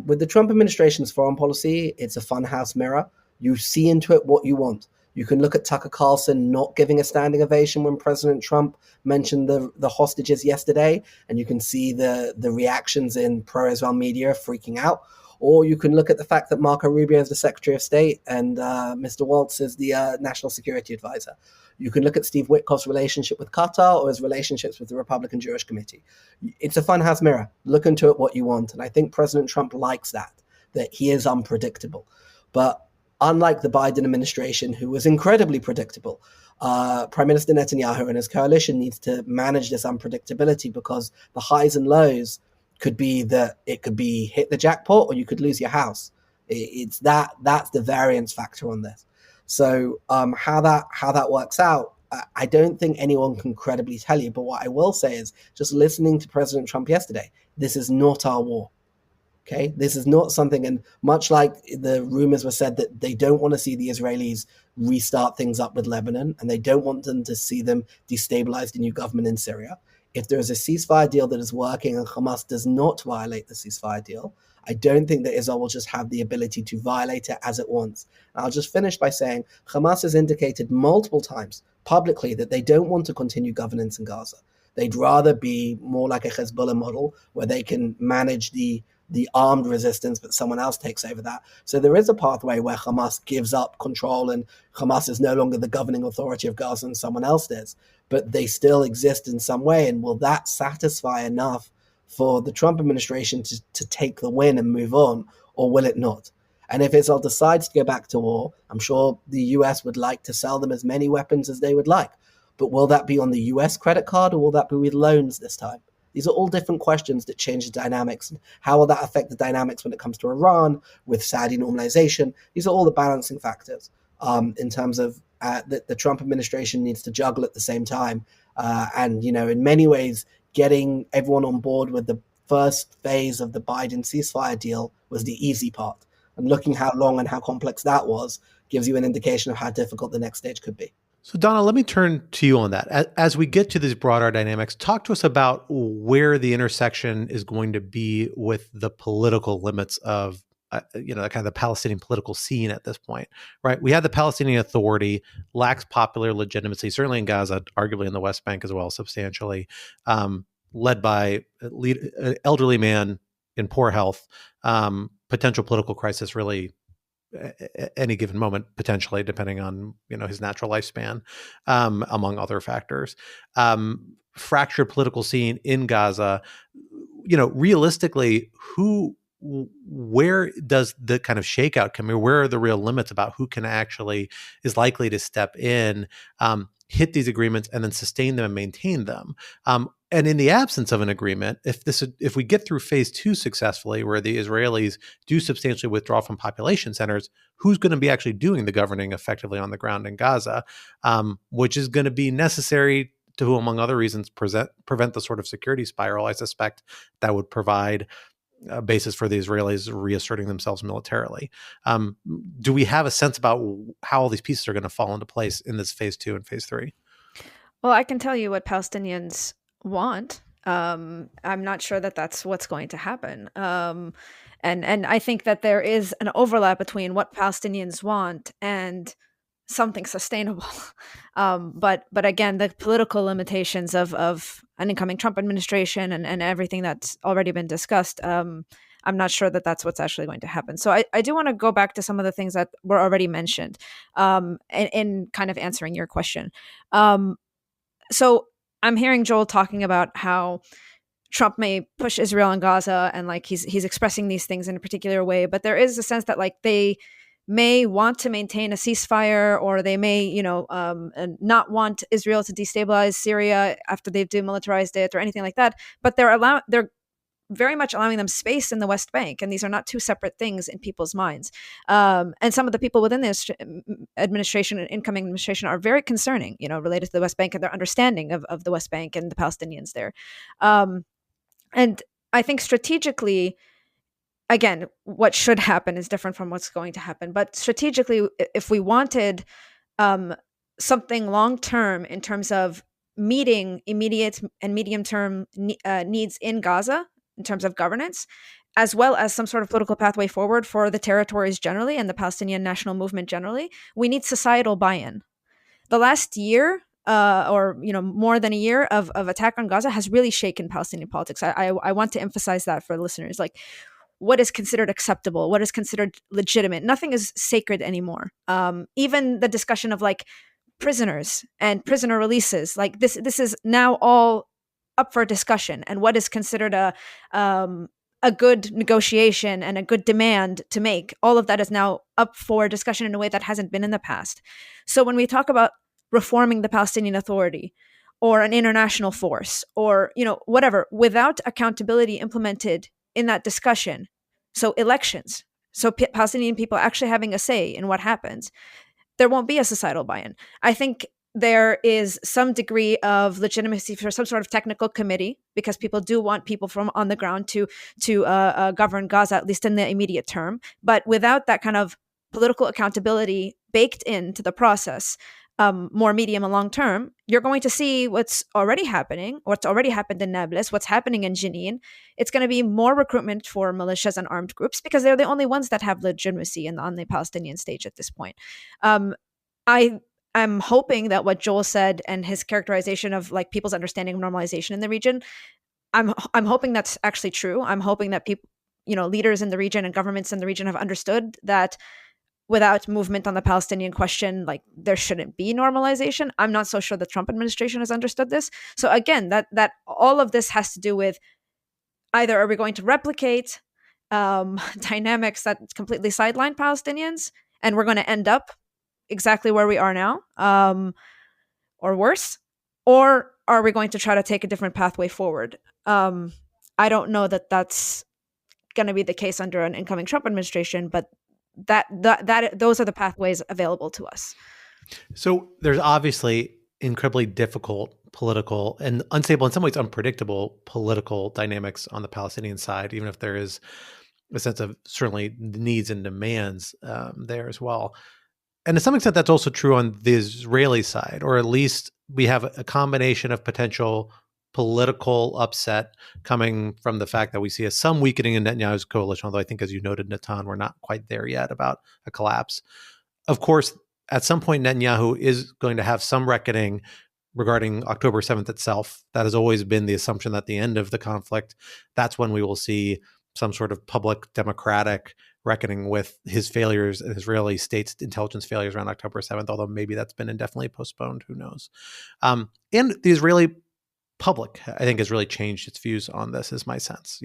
With the Trump administration's foreign policy, it's a funhouse mirror. You see into it what you want. You can look at Tucker Carlson not giving a standing ovation when President Trump mentioned the hostages yesterday, and you can see the reactions in pro-Israel media freaking out. Or you can look at the fact that Marco Rubio is the Secretary of State and Mr. Waltz is the National Security Advisor. You can look at Steve Witkoff's relationship with Qatar or his relationships with the Republican Jewish Committee. It's a funhouse mirror. Look into it what you want. And I think President Trump likes that he is unpredictable. But unlike the Biden administration, who was incredibly predictable, Prime Minister Netanyahu and his coalition needs to manage this unpredictability, because the highs and lows could be that it could be hit the jackpot or you could lose your house. That's the variance factor on this. So how that works out, I don't think anyone can credibly tell you. But what I will say is, just listening to President Trump yesterday, this is not our war. Okay, this is not something, and much like the rumors were said that they don't want to see the Israelis restart things up with Lebanon, and they don't want them to see them destabilize the new government in Syria. If there is a ceasefire deal that is working and Hamas does not violate the ceasefire deal, I don't think that Israel will just have the ability to violate it as it wants. And I'll just finish by saying Hamas has indicated multiple times publicly that they don't want to continue governance in Gaza. They'd rather be more like a Hezbollah model where they can manage the armed resistance, but someone else takes over that. So there is a pathway where Hamas gives up control and Hamas is no longer the governing authority of Gaza and someone else is. But they still exist in some way. And will that satisfy enough for the Trump administration to take the win and move on, or will it not? And if Israel decides to go back to war, I'm sure the US would like to sell them as many weapons as they would like. But will that be on the US credit card, or will that be with loans this time? These are all different questions that change the dynamics. How will that affect the dynamics when it comes to Iran, with Saudi normalization? These are all the balancing factors in terms of that the Trump administration needs to juggle at the same time. And, in many ways, getting everyone on board with the first phase of the Biden ceasefire deal was the easy part. And looking how long and how complex that was gives you an indication of how difficult the next stage could be. So, Donna, let me turn to you on that. As we get to these broader dynamics, talk to us about where the intersection is going to be with the political limits of, kind of the Palestinian political scene at this point, right? We have the Palestinian Authority, lacks popular legitimacy, certainly in Gaza, arguably in the West Bank as well, substantially, led by an elderly man in poor health, potential political crisis really any given moment, potentially, depending on his natural lifespan, among other factors. Fractured political scene in Gaza. Realistically, where does the kind of shakeout come in? Where are the real limits about who can actually is likely to step in, hit these agreements, and then sustain them and maintain them? And in the absence of an agreement, if we get through phase 2 successfully, where the Israelis do substantially withdraw from population centers, who's going to be actually doing the governing effectively on the ground in Gaza, which is going to be necessary to, among other reasons, prevent the sort of security spiral, I suspect, that would provide a basis for the Israelis reasserting themselves militarily. Do we have a sense about how all these pieces are going to fall into place in this phase 2 and phase 3? Well, I can tell you what Palestinians want. I'm not sure that that's what's going to happen. And I think that there is an overlap between what Palestinians want and something sustainable. But again, the political limitations of an incoming Trump administration and everything that's already been discussed, I'm not sure that that's what's actually going to happen. So I do want to go back to some of the things that were already mentioned in kind of answering your question. So I'm hearing Joel talking about how Trump may push Israel and Gaza, and like he's expressing these things in a particular way, but there is a sense that like they may want to maintain a ceasefire, or they may, not want Israel to destabilize Syria after they've demilitarized it or anything like that. But they're very much allowing them space in the West Bank, and these are not two separate things in people's minds. And some of the people within this administration and incoming administration are very concerning, related to the West Bank and their understanding of the West Bank and the Palestinians there. And I think strategically, again, what should happen is different from what's going to happen. But strategically, if we wanted something long-term in terms of meeting immediate and medium-term needs in Gaza, in terms of governance, as well as some sort of political pathway forward for the territories generally and the Palestinian national movement generally, we need societal buy-in. The last year, or more than a year of attack on Gaza has really shaken Palestinian politics. I want to emphasize that for listeners. Like, what is considered acceptable? What is considered legitimate? Nothing is sacred anymore. Even the discussion of like prisoners and prisoner releases, like this is now all up for discussion, and what is considered a good negotiation and a good demand to make. All of that is now up for discussion in a way that hasn't been in the past. So when we talk about reforming the Palestinian Authority or an international force or whatever, without accountability implemented in that discussion, so elections, so Palestinian people actually having a say in what happens, there won't be a societal buy-in. I think there is some degree of legitimacy for some sort of technical committee, because people do want people from on the ground to govern Gaza, at least in the immediate term. But without that kind of political accountability baked into the process, more medium and long term, you're going to see what's already happening, what's already happened in Nablus, what's happening in Jenin. It's going to be more recruitment for militias and armed groups, because they're the only ones that have legitimacy on the Palestinian stage at this point. I'm hoping that what Joel said and his characterization of like people's understanding of normalization in the region, I'm hoping that's actually true. I'm hoping that people, leaders in the region and governments in the region have understood that without movement on the Palestinian question, like there shouldn't be normalization. I'm not so sure the Trump administration has understood this. So again, that all of this has to do with either are we going to replicate dynamics that completely sideline Palestinians, and we're going to end up exactly where we are now, or worse, or are we going to try to take a different pathway forward? I don't know that that's going to be the case under an incoming Trump administration, but those are the pathways available to us. So there's obviously incredibly difficult political and unstable, in some ways unpredictable political dynamics on the Palestinian side, even if there is a sense of certainly needs and demands there as well. And to some extent, that's also true on the Israeli side, or at least we have a combination of potential political upset coming from the fact that we see some weakening in Netanyahu's coalition, although I think, as you noted, Natan, we're not quite there yet about a collapse. Of course, at some point, Netanyahu is going to have some reckoning regarding October 7th itself. That has always been the assumption that at the end of the conflict, that's when we will see some sort of public democratic reckoning with his failures and Israeli state's intelligence failures around October 7th, although maybe that's been indefinitely postponed, who knows. And the Israeli public, I think, has really changed its views on this, is my sense.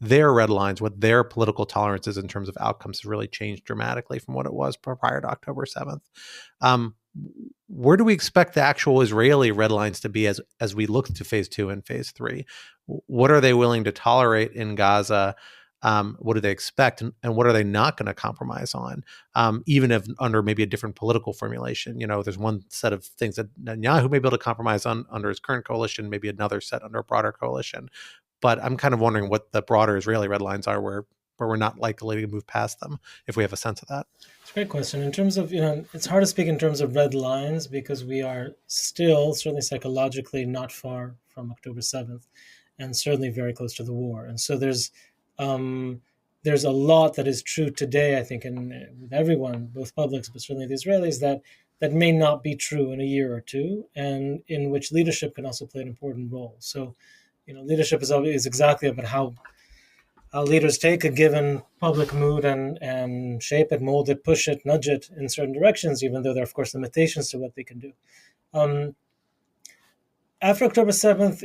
Their red lines, what their political tolerance is in terms of outcomes, has really changed dramatically from what it was prior to October 7th. Where do we expect the actual Israeli red lines to be as we look to phase 2 and phase 3? What are they willing to tolerate in Gaza? What do they expect? And what are they not going to compromise on? Even if under maybe a different political formulation, there's one set of things that Netanyahu may be able to compromise on under his current coalition, maybe another set under a broader coalition. But I'm kind of wondering what the broader Israeli red lines are where we're not likely to move past them, if we have a sense of that. It's a great question. In terms of, it's hard to speak in terms of red lines because we are still, certainly psychologically, not far from October 7th and certainly very close to the war. And so there's a lot that is true today, I think, with everyone, both publics, but certainly the Israelis, that may not be true in a year or two, and in which leadership can also play an important role. So, leadership is exactly about how leaders take a given public mood and shape it, mold it, push it, nudge it in certain directions, even though there are, of course, limitations to what they can do. After October 7th,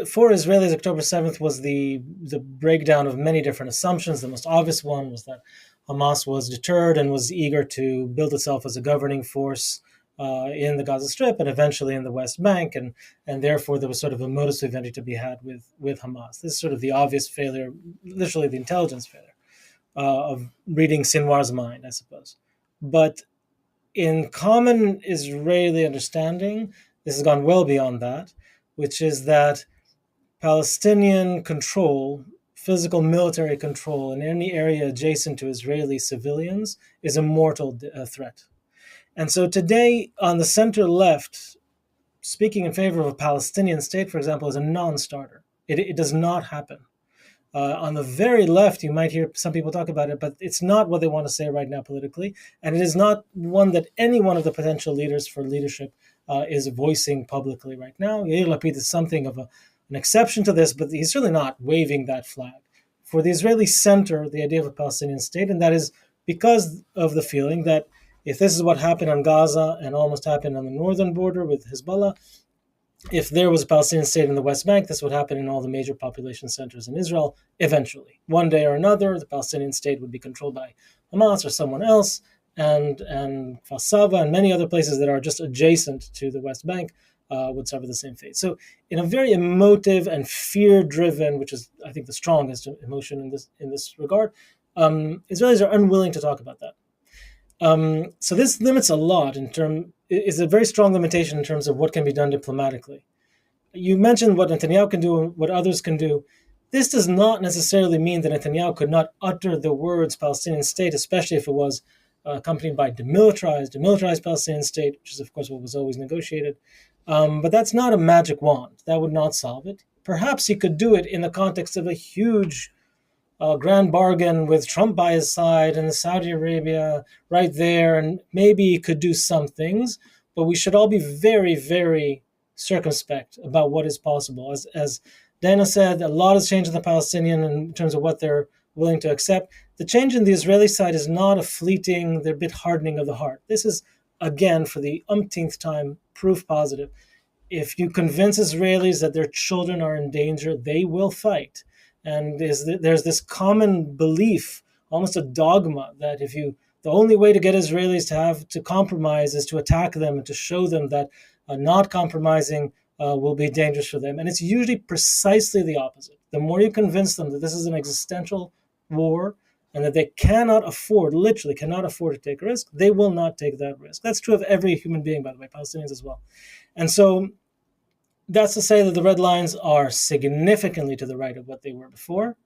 for Israelis, October 7th was the breakdown of many different assumptions. The most obvious one was that Hamas was deterred and was eager to build itself as a governing force in the Gaza Strip and eventually in the West Bank, and therefore there was sort of a modus vivendi to be had with Hamas. This is sort of the obvious failure, literally the intelligence failure of reading Sinwar's mind, I suppose. But in common Israeli understanding, this has gone well beyond that, which is that Palestinian control, physical military control in any area adjacent to Israeli civilians is a mortal threat. And so today, on the center left, speaking in favor of a Palestinian state, for example, is a non-starter. It does not happen. On the very left, you might hear some people talk about it, but it's not what they want to say right now politically. And it is not one that any one of the potential leaders for leadership is voicing publicly right now. Yair Lapid is something of an exception to this, but he's certainly not waving that flag. For the Israeli center, the idea of a Palestinian state, and that is because of the feeling that if this is what happened on Gaza and almost happened on the northern border with Hezbollah, if there was a Palestinian state in the West Bank, this would happen in all the major population centers in Israel eventually. One day or another, the Palestinian state would be controlled by Hamas or someone else, and Fasava and many other places that are just adjacent to the West Bank would suffer the same fate. So in a very emotive and fear-driven, which is, I think, the strongest emotion in this regard, Israelis are unwilling to talk about that. So this limits a lot is a very strong limitation in terms of what can be done diplomatically. You mentioned what Netanyahu can do, what others can do. This does not necessarily mean that Netanyahu could not utter the words Palestinian state, especially if it was accompanied by demilitarized Palestinian state, which is, of course, what was always negotiated. But that's not a magic wand. That would not solve it. Perhaps he could do it in the context of a huge grand bargain with Trump by his side and Saudi Arabia right there, and maybe he could do some things, but we should all be very, very circumspect about what is possible. As Dana said, a lot has changed in the Palestinian in terms of what they're willing to accept. The change in the Israeli side is not a fleeting, they're a bit hardening of the heart. This is, again, for the umpteenth time, proof positive. If you convince Israelis that their children are in danger, they will fight. And there's this common belief, almost a dogma, that the only way to get Israelis to compromise is to attack them and to show them that not compromising will be dangerous for them. And it's usually precisely the opposite. The more you convince them that this is an existential war and that they cannot afford, literally cannot afford to take a risk, they will not take that risk. That's true of every human being, by the way, Palestinians as well. And so that's to say that the red lines are significantly to the right of what they were before.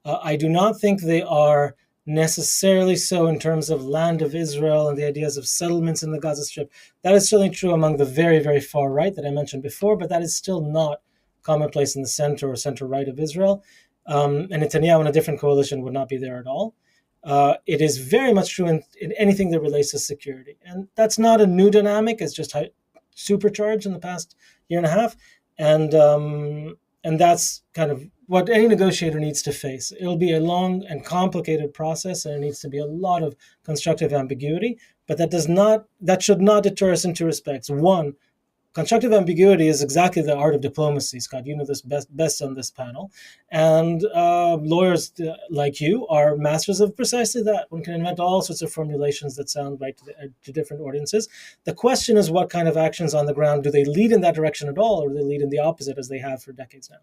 I do not think they are necessarily so in terms of land of Israel and the ideas of settlements in the Gaza Strip. That is certainly true among the very, very far right that I mentioned before, but that is still not commonplace in the center or center-right of Israel. And Netanyahu in a different coalition would not be there at all. It is very much true in anything that relates to security. And that's not a new dynamic. It's just supercharged in the past year and a half. And that's kind of what any negotiator needs to face. It'll be a long and complicated process, and it needs to be a lot of constructive ambiguity. But that should not deter us in two respects. One, constructive ambiguity is exactly the art of diplomacy, Scott. You know this best on this panel. And lawyers like you are masters of precisely that. One can invent all sorts of formulations that sound right to different audiences. The question is, what kind of actions on the ground do they lead in that direction at all, or do they lead in the opposite as they have for decades now?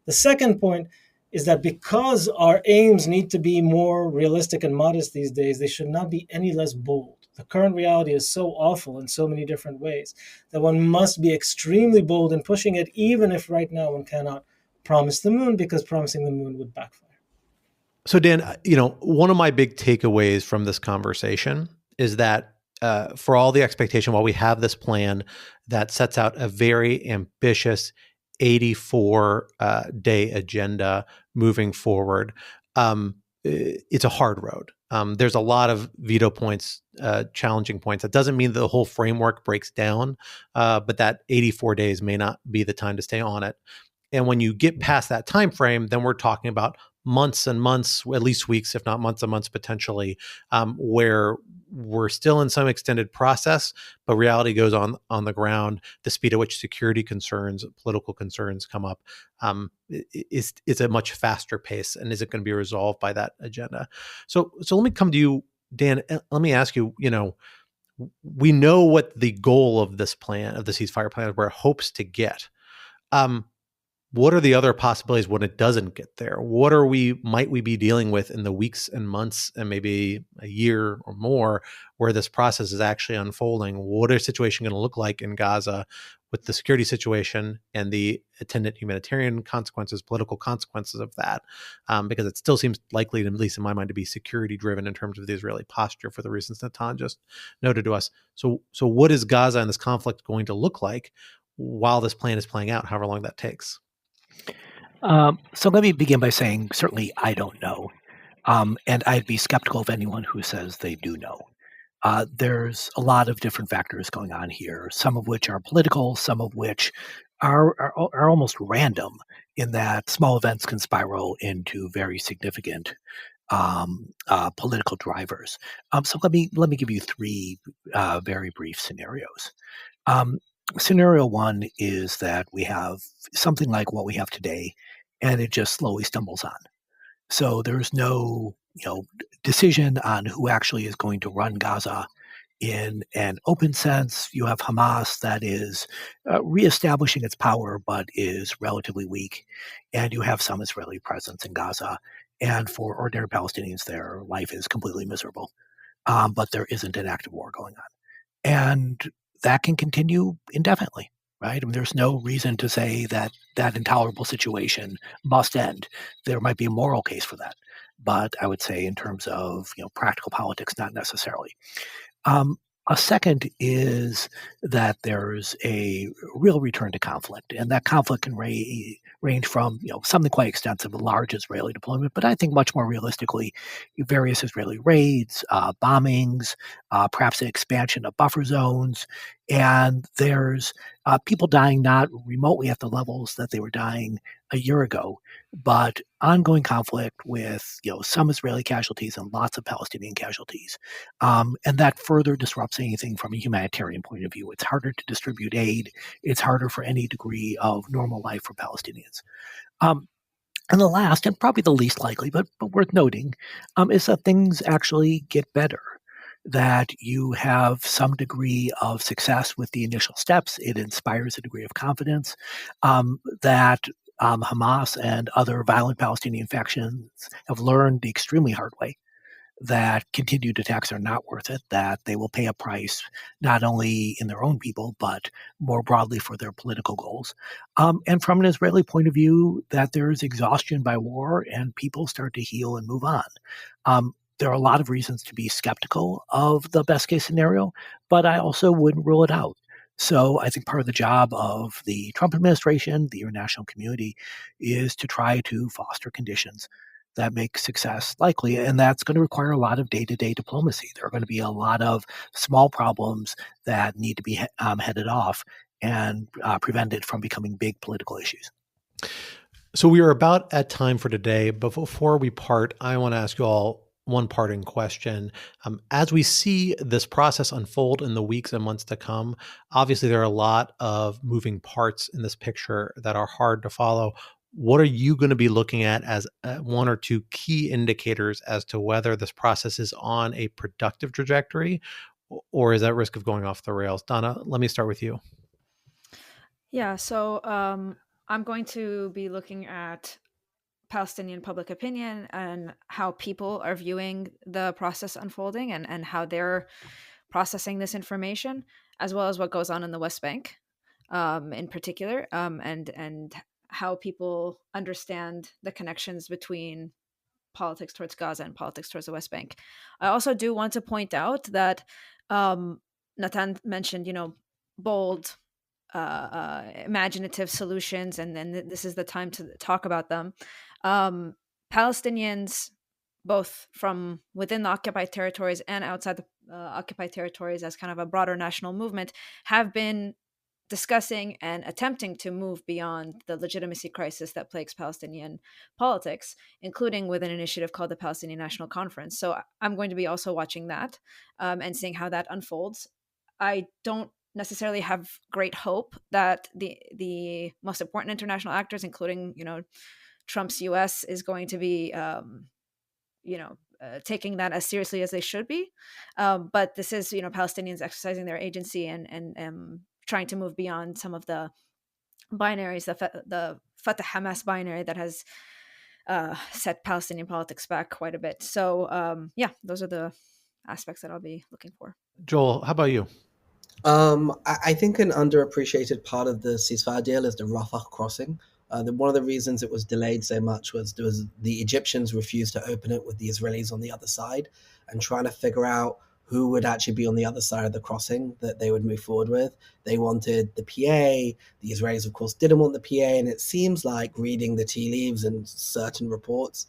The second point is that because our aims need to be more realistic and modest these days, they should not be any less bold. The current reality is so awful in so many different ways that one must be extremely bold in pushing it, even if right now one cannot promise the moon, because promising the moon would backfire. So Dan, one of my big takeaways from this conversation is that for all the expectation, while we have this plan that sets out a very ambitious 84-day agenda moving forward, it's a hard road. There's a lot of veto points, challenging points. That doesn't mean the whole framework breaks down, but that 84 days may not be the time to stay on it. And when you get past that time frame, then we're talking about months and months, at least weeks, if not months and months potentially, where we're still in some extended process, but reality goes on the ground. The speed at which security concerns, political concerns come up is a much faster pace, and is it going to be resolved by that agenda? So let me come to you, Dan. Let me ask you, we know what the goal of this plan, of the ceasefire plan, where it hopes to get. What are the other possibilities when it doesn't get there? What might we be dealing with in the weeks and months and maybe a year or more where this process is actually unfolding? What is the situation going to look like in Gaza with the security situation and the attendant humanitarian consequences, political consequences of that? Because it still seems likely, at least in my mind, to be security driven in terms of the Israeli posture for the reasons Natan just noted to us. So what is Gaza and this conflict going to look like while this plan is playing out, however long that takes? So let me begin by saying, certainly I don't know. And I'd be skeptical of anyone who says they do know. There's a lot of different factors going on here, some of which are political, some of which are almost random, in that small events can spiral into very significant political drivers. So let me give you three very brief scenarios. Scenario one is that we have something like what we have today, and it just slowly stumbles on. So there's no, decision on who actually is going to run Gaza in an open sense. You have Hamas that is reestablishing its power, but is relatively weak, and you have some Israeli presence in Gaza. And for ordinary Palestinians, their life is completely miserable, but there isn't an active war going on, and that can continue indefinitely, right? I mean, there's no reason to say that that intolerable situation must end. There might be a moral case for that, but I would say in terms of practical politics, not necessarily. A second is that there's a real return to conflict, and that conflict can range from something quite extensive, a large Israeli deployment, but I think much more realistically, various Israeli raids, bombings, perhaps an expansion of buffer zones, and there's people dying not remotely at the levels that they were dying a year ago, but ongoing conflict with some Israeli casualties and lots of Palestinian casualties, and that further disrupts anything from a humanitarian point of view. It's harder to distribute aid. It's harder for any degree of normal life for Palestinians. And the last, and probably the least likely, but worth noting, is that things actually get better. that you have some degree of success with the initial steps. It inspires a degree of confidence that Hamas and other violent Palestinian factions have learned the extremely hard way that continued attacks are not worth it, that they will pay a price not only in their own people, but more broadly for their political goals. And from an Israeli point of view, that there's exhaustion by war and people start to heal and move on. There are a lot of reasons to be skeptical of the best case scenario, but I also wouldn't rule it out. So I think part of the job of the Trump administration, the international community, is to try to foster conditions that make success likely. And that's going to require a lot of day-to-day diplomacy. There are going to be a lot of small problems that need to be headed off and prevented from becoming big political issues. So we are about at time for today, but before we part, I want to ask you all one parting question. As we see this process unfold in the weeks and months to come, obviously there are a lot of moving parts in this picture that are hard to follow. What are you going to be looking at as one or two key indicators as to whether this process is on a productive trajectory or is at risk of going off the rails? Donna, let me start with you. Yeah, so I'm going to be looking at Palestinian public opinion and how people are viewing the process unfolding and how they're processing this information, as well as what goes on in the West Bank in particular, and how people understand the connections between politics towards Gaza and politics towards the West Bank. I also do want to point out that Natan mentioned, bold, imaginative solutions, and then this is the time to talk about them. Palestinians, both from within the occupied territories and outside the occupied territories as kind of a broader national movement, have been discussing and attempting to move beyond the legitimacy crisis that plagues Palestinian politics, including with an initiative called the Palestinian National Conference. So I'm going to be also watching that and seeing how that unfolds. I don't necessarily have great hope that the most important international actors, including, Trump's U.S., is going to be, taking that as seriously as they should be. But this is, Palestinians exercising their agency and trying to move beyond some of the binaries, the Fatah-Hamas binary that has set Palestinian politics back quite a bit. So, those are the aspects that I'll be looking for. Joel, how about you? I think an underappreciated part of the ceasefire deal is the Rafah crossing. One of the reasons it was delayed so much was the Egyptians refused to open it with the Israelis on the other side, and trying to figure out who would actually be on the other side of the crossing that they would move forward with. They wanted the PA. The Israelis, of course, didn't want the PA, and it seems like, reading the tea leaves and certain reports,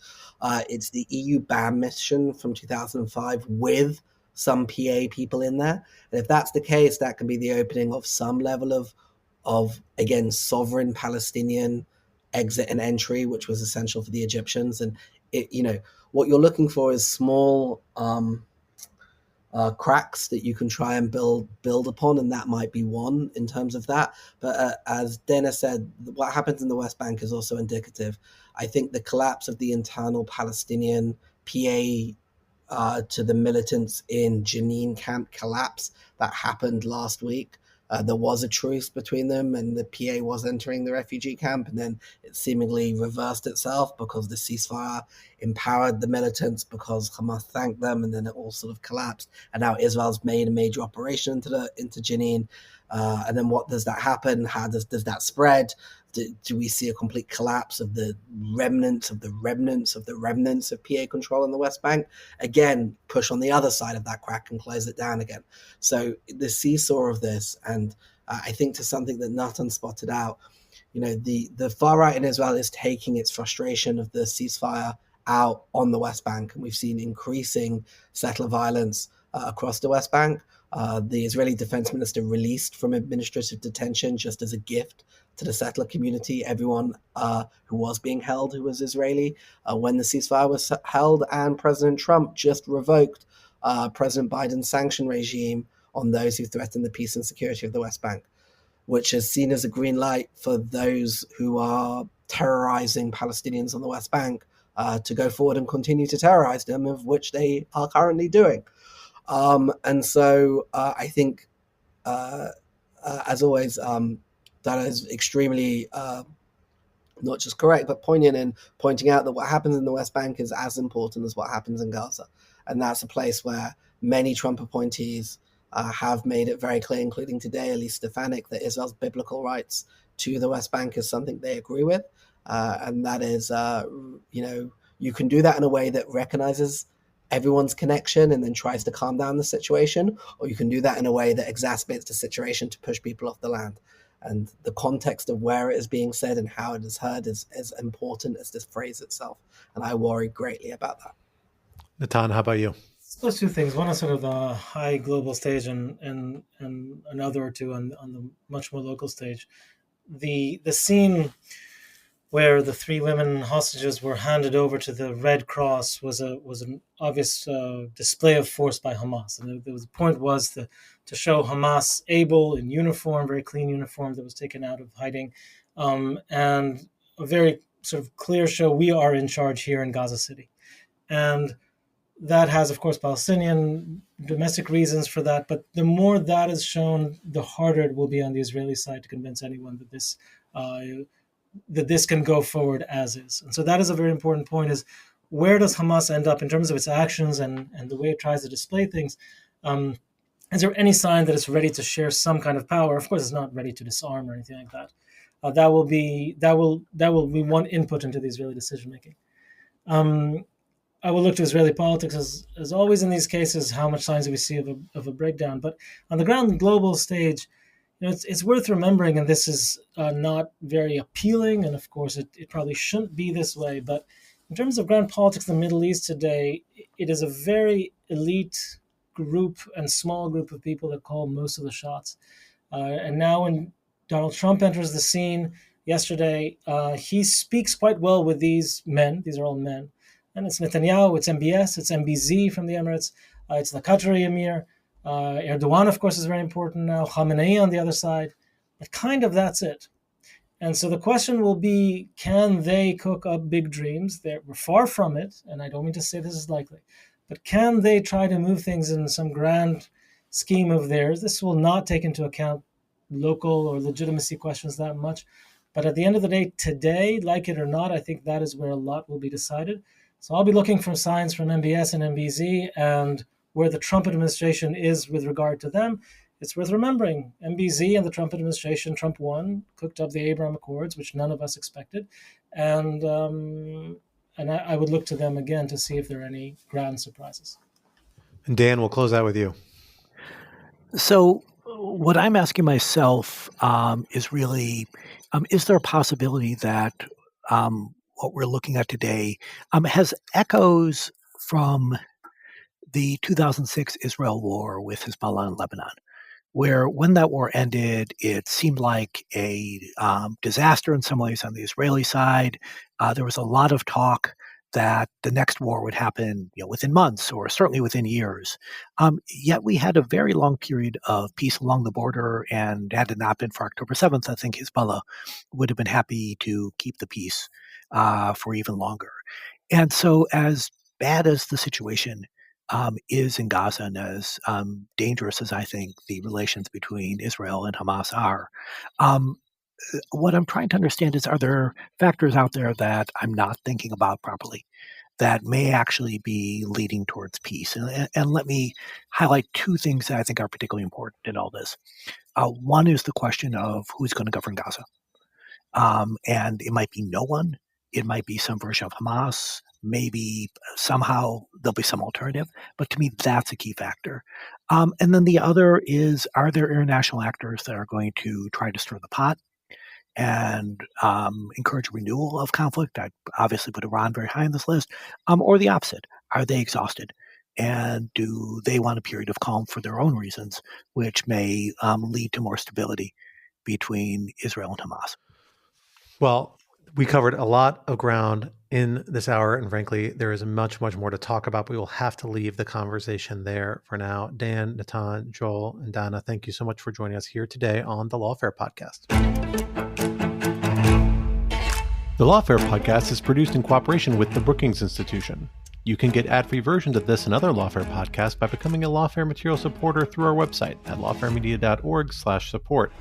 it's the EU BAM mission from 2005 with some PA people in there. And if that's the case, that can be the opening of some level of again, sovereign Palestinian exit and entry, which was essential for the Egyptians. And what you're looking for is small cracks that you can try and build upon, and that might be one in terms of that. But as Dana said, what happens in the West Bank is also indicative. I think the collapse of the internal Palestinian PA to the militants in Jenin camp collapse that happened last week. There was a truce between them, and the PA was entering the refugee camp, and then it seemingly reversed itself because the ceasefire empowered the militants, because Hamas thanked them, and then it all sort of collapsed. And now Israel's made a major operation into Jenin. And then what does that happen? How does that spread? Do we see a complete collapse of the remnants of the remnants of the remnants of PA control in the West Bank? Again, push on the other side of that crack and close it down again. So the seesaw of this, and I think to something that Natan spotted out, the far right in Israel is taking its frustration of the ceasefire out on the West Bank, and we've seen increasing settler violence across the West Bank. The Israeli defense minister released from administrative detention, just as a gift to the settler community, everyone who was being held who was Israeli when the ceasefire was held. And President Trump just revoked President Biden's sanction regime on those who threaten the peace and security of the West Bank, which is seen as a green light for those who are terrorizing Palestinians on the West Bank to go forward and continue to terrorize them, of which they are currently doing. And so I think, as always, that is extremely not just correct, but poignant in pointing out that what happens in the West Bank is as important as what happens in Gaza. And that's a place where many Trump appointees have made it very clear, including today, Elise Stefanik, that Israel's biblical rights to the West Bank is something they agree with. And that is, you can do that in a way that recognizes everyone's connection and then tries to calm down the situation, or you can do that in a way that exacerbates the situation to push people off the land. And the context of where it is being said and how it is heard is as important as this phrase itself. And I worry greatly about that. Natan, how about you? Those two things. One is sort of the high global stage and another or two on the much more local stage. The scene where the 3 women hostages were handed over to the Red Cross was an obvious display of force by Hamas. And the point was to show Hamas able in uniform, very clean uniform that was taken out of hiding, and a very sort of clear show, we are in charge here in Gaza City. And that has, of course, Palestinian domestic reasons for that. But the more that is shown, the harder it will be on the Israeli side to convince anyone that this can go forward as is. And so that is a very important point, is where does Hamas end up in terms of its actions and the way it tries to display things? Is there any sign that it's ready to share some kind of power? Of course, it's not ready to disarm or anything like that. That will be one input into the Israeli decision-making. I will look to Israeli politics as always in these cases, how much signs do we see of a breakdown. But on the ground global stage, it's worth remembering, and this is not very appealing, and of course it probably shouldn't be this way, but in terms of ground politics in the Middle East today, it is a very elite group and small group of people that call most of the shots. And now when Donald Trump enters the scene yesterday, he speaks quite well with these men. These are all men. And it's Netanyahu, it's MBS, it's MBZ from the Emirates, it's the Qatari Emir. Erdogan, of course, is very important now. Khamenei on the other side. But kind of that's it. And so the question will be, can they cook up big dreams? We're far from it, and I don't mean to say this is likely. But can they try to move things in some grand scheme of theirs? This will not take into account local or legitimacy questions that much. But at the end of the day, today, like it or not, I think that is where a lot will be decided. So I'll be looking for signs from MBS and MBZ, and where the Trump administration is with regard to them. It's worth remembering MBZ and the Trump administration, Trump 1, cooked up the Abraham Accords, which none of us expected. And I would look to them again to see if there are any grand surprises. And Dan, we'll close out with you. So what I'm asking myself is really, is there a possibility that what we're looking at today has echoes from the 2006 Israel war with Hezbollah in Lebanon, where when that war ended, it seemed like a disaster in some ways on the Israeli side. There was a lot of talk that the next war would happen within months or certainly within years. Yet we had a very long period of peace along the border, and had it not been for October 7th, I think Hezbollah would have been happy to keep the peace for even longer. And so as bad as the situation is in Gaza, and as dangerous as I think the relations between Israel and Hamas are, what I'm trying to understand is, are there factors out there that I'm not thinking about properly that may actually be leading towards peace? And let me highlight 2 things that I think are particularly important in all this. One is the question of who's going to govern Gaza. And it might be no one. It might be some version of Hamas. Maybe somehow there'll be some alternative. But to me, that's a key factor. And then the other is, are there international actors that are going to try to stir the pot and encourage renewal of conflict? I'd obviously put Iran very high on this list. Or the opposite. Are they exhausted? And do they want a period of calm for their own reasons, which may lead to more stability between Israel and Hamas? Well, we covered a lot of ground in this hour, and frankly, there is much, much more to talk about. We will have to leave the conversation there for now. Dan, Natan, Joel, and Dana, thank you so much for joining us here today on the Lawfare podcast. The Lawfare podcast is produced in cooperation with the Brookings Institution. You can get ad-free versions of this and other Lawfare podcasts by becoming a Lawfare material supporter through our website at lawfaremedia.org/support.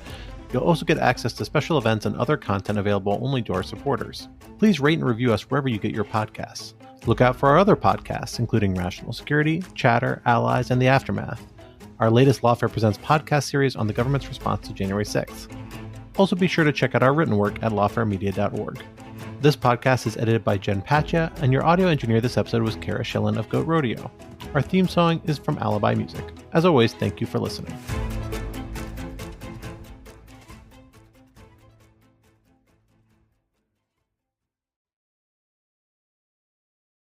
You'll also get access to special events and other content available only to our supporters. Please rate and review us wherever you get your podcasts. Look out for our other podcasts, including Rational Security, Chatter, Allies, and The Aftermath, our latest Lawfare Presents podcast series on the government's response to January 6th. Also be sure to check out our written work at lawfaremedia.org. This podcast is edited by Jen Patja, and your audio engineer this episode was Kara Schillen of Goat Rodeo. Our theme song is from Alibi Music. As always, thank you for listening.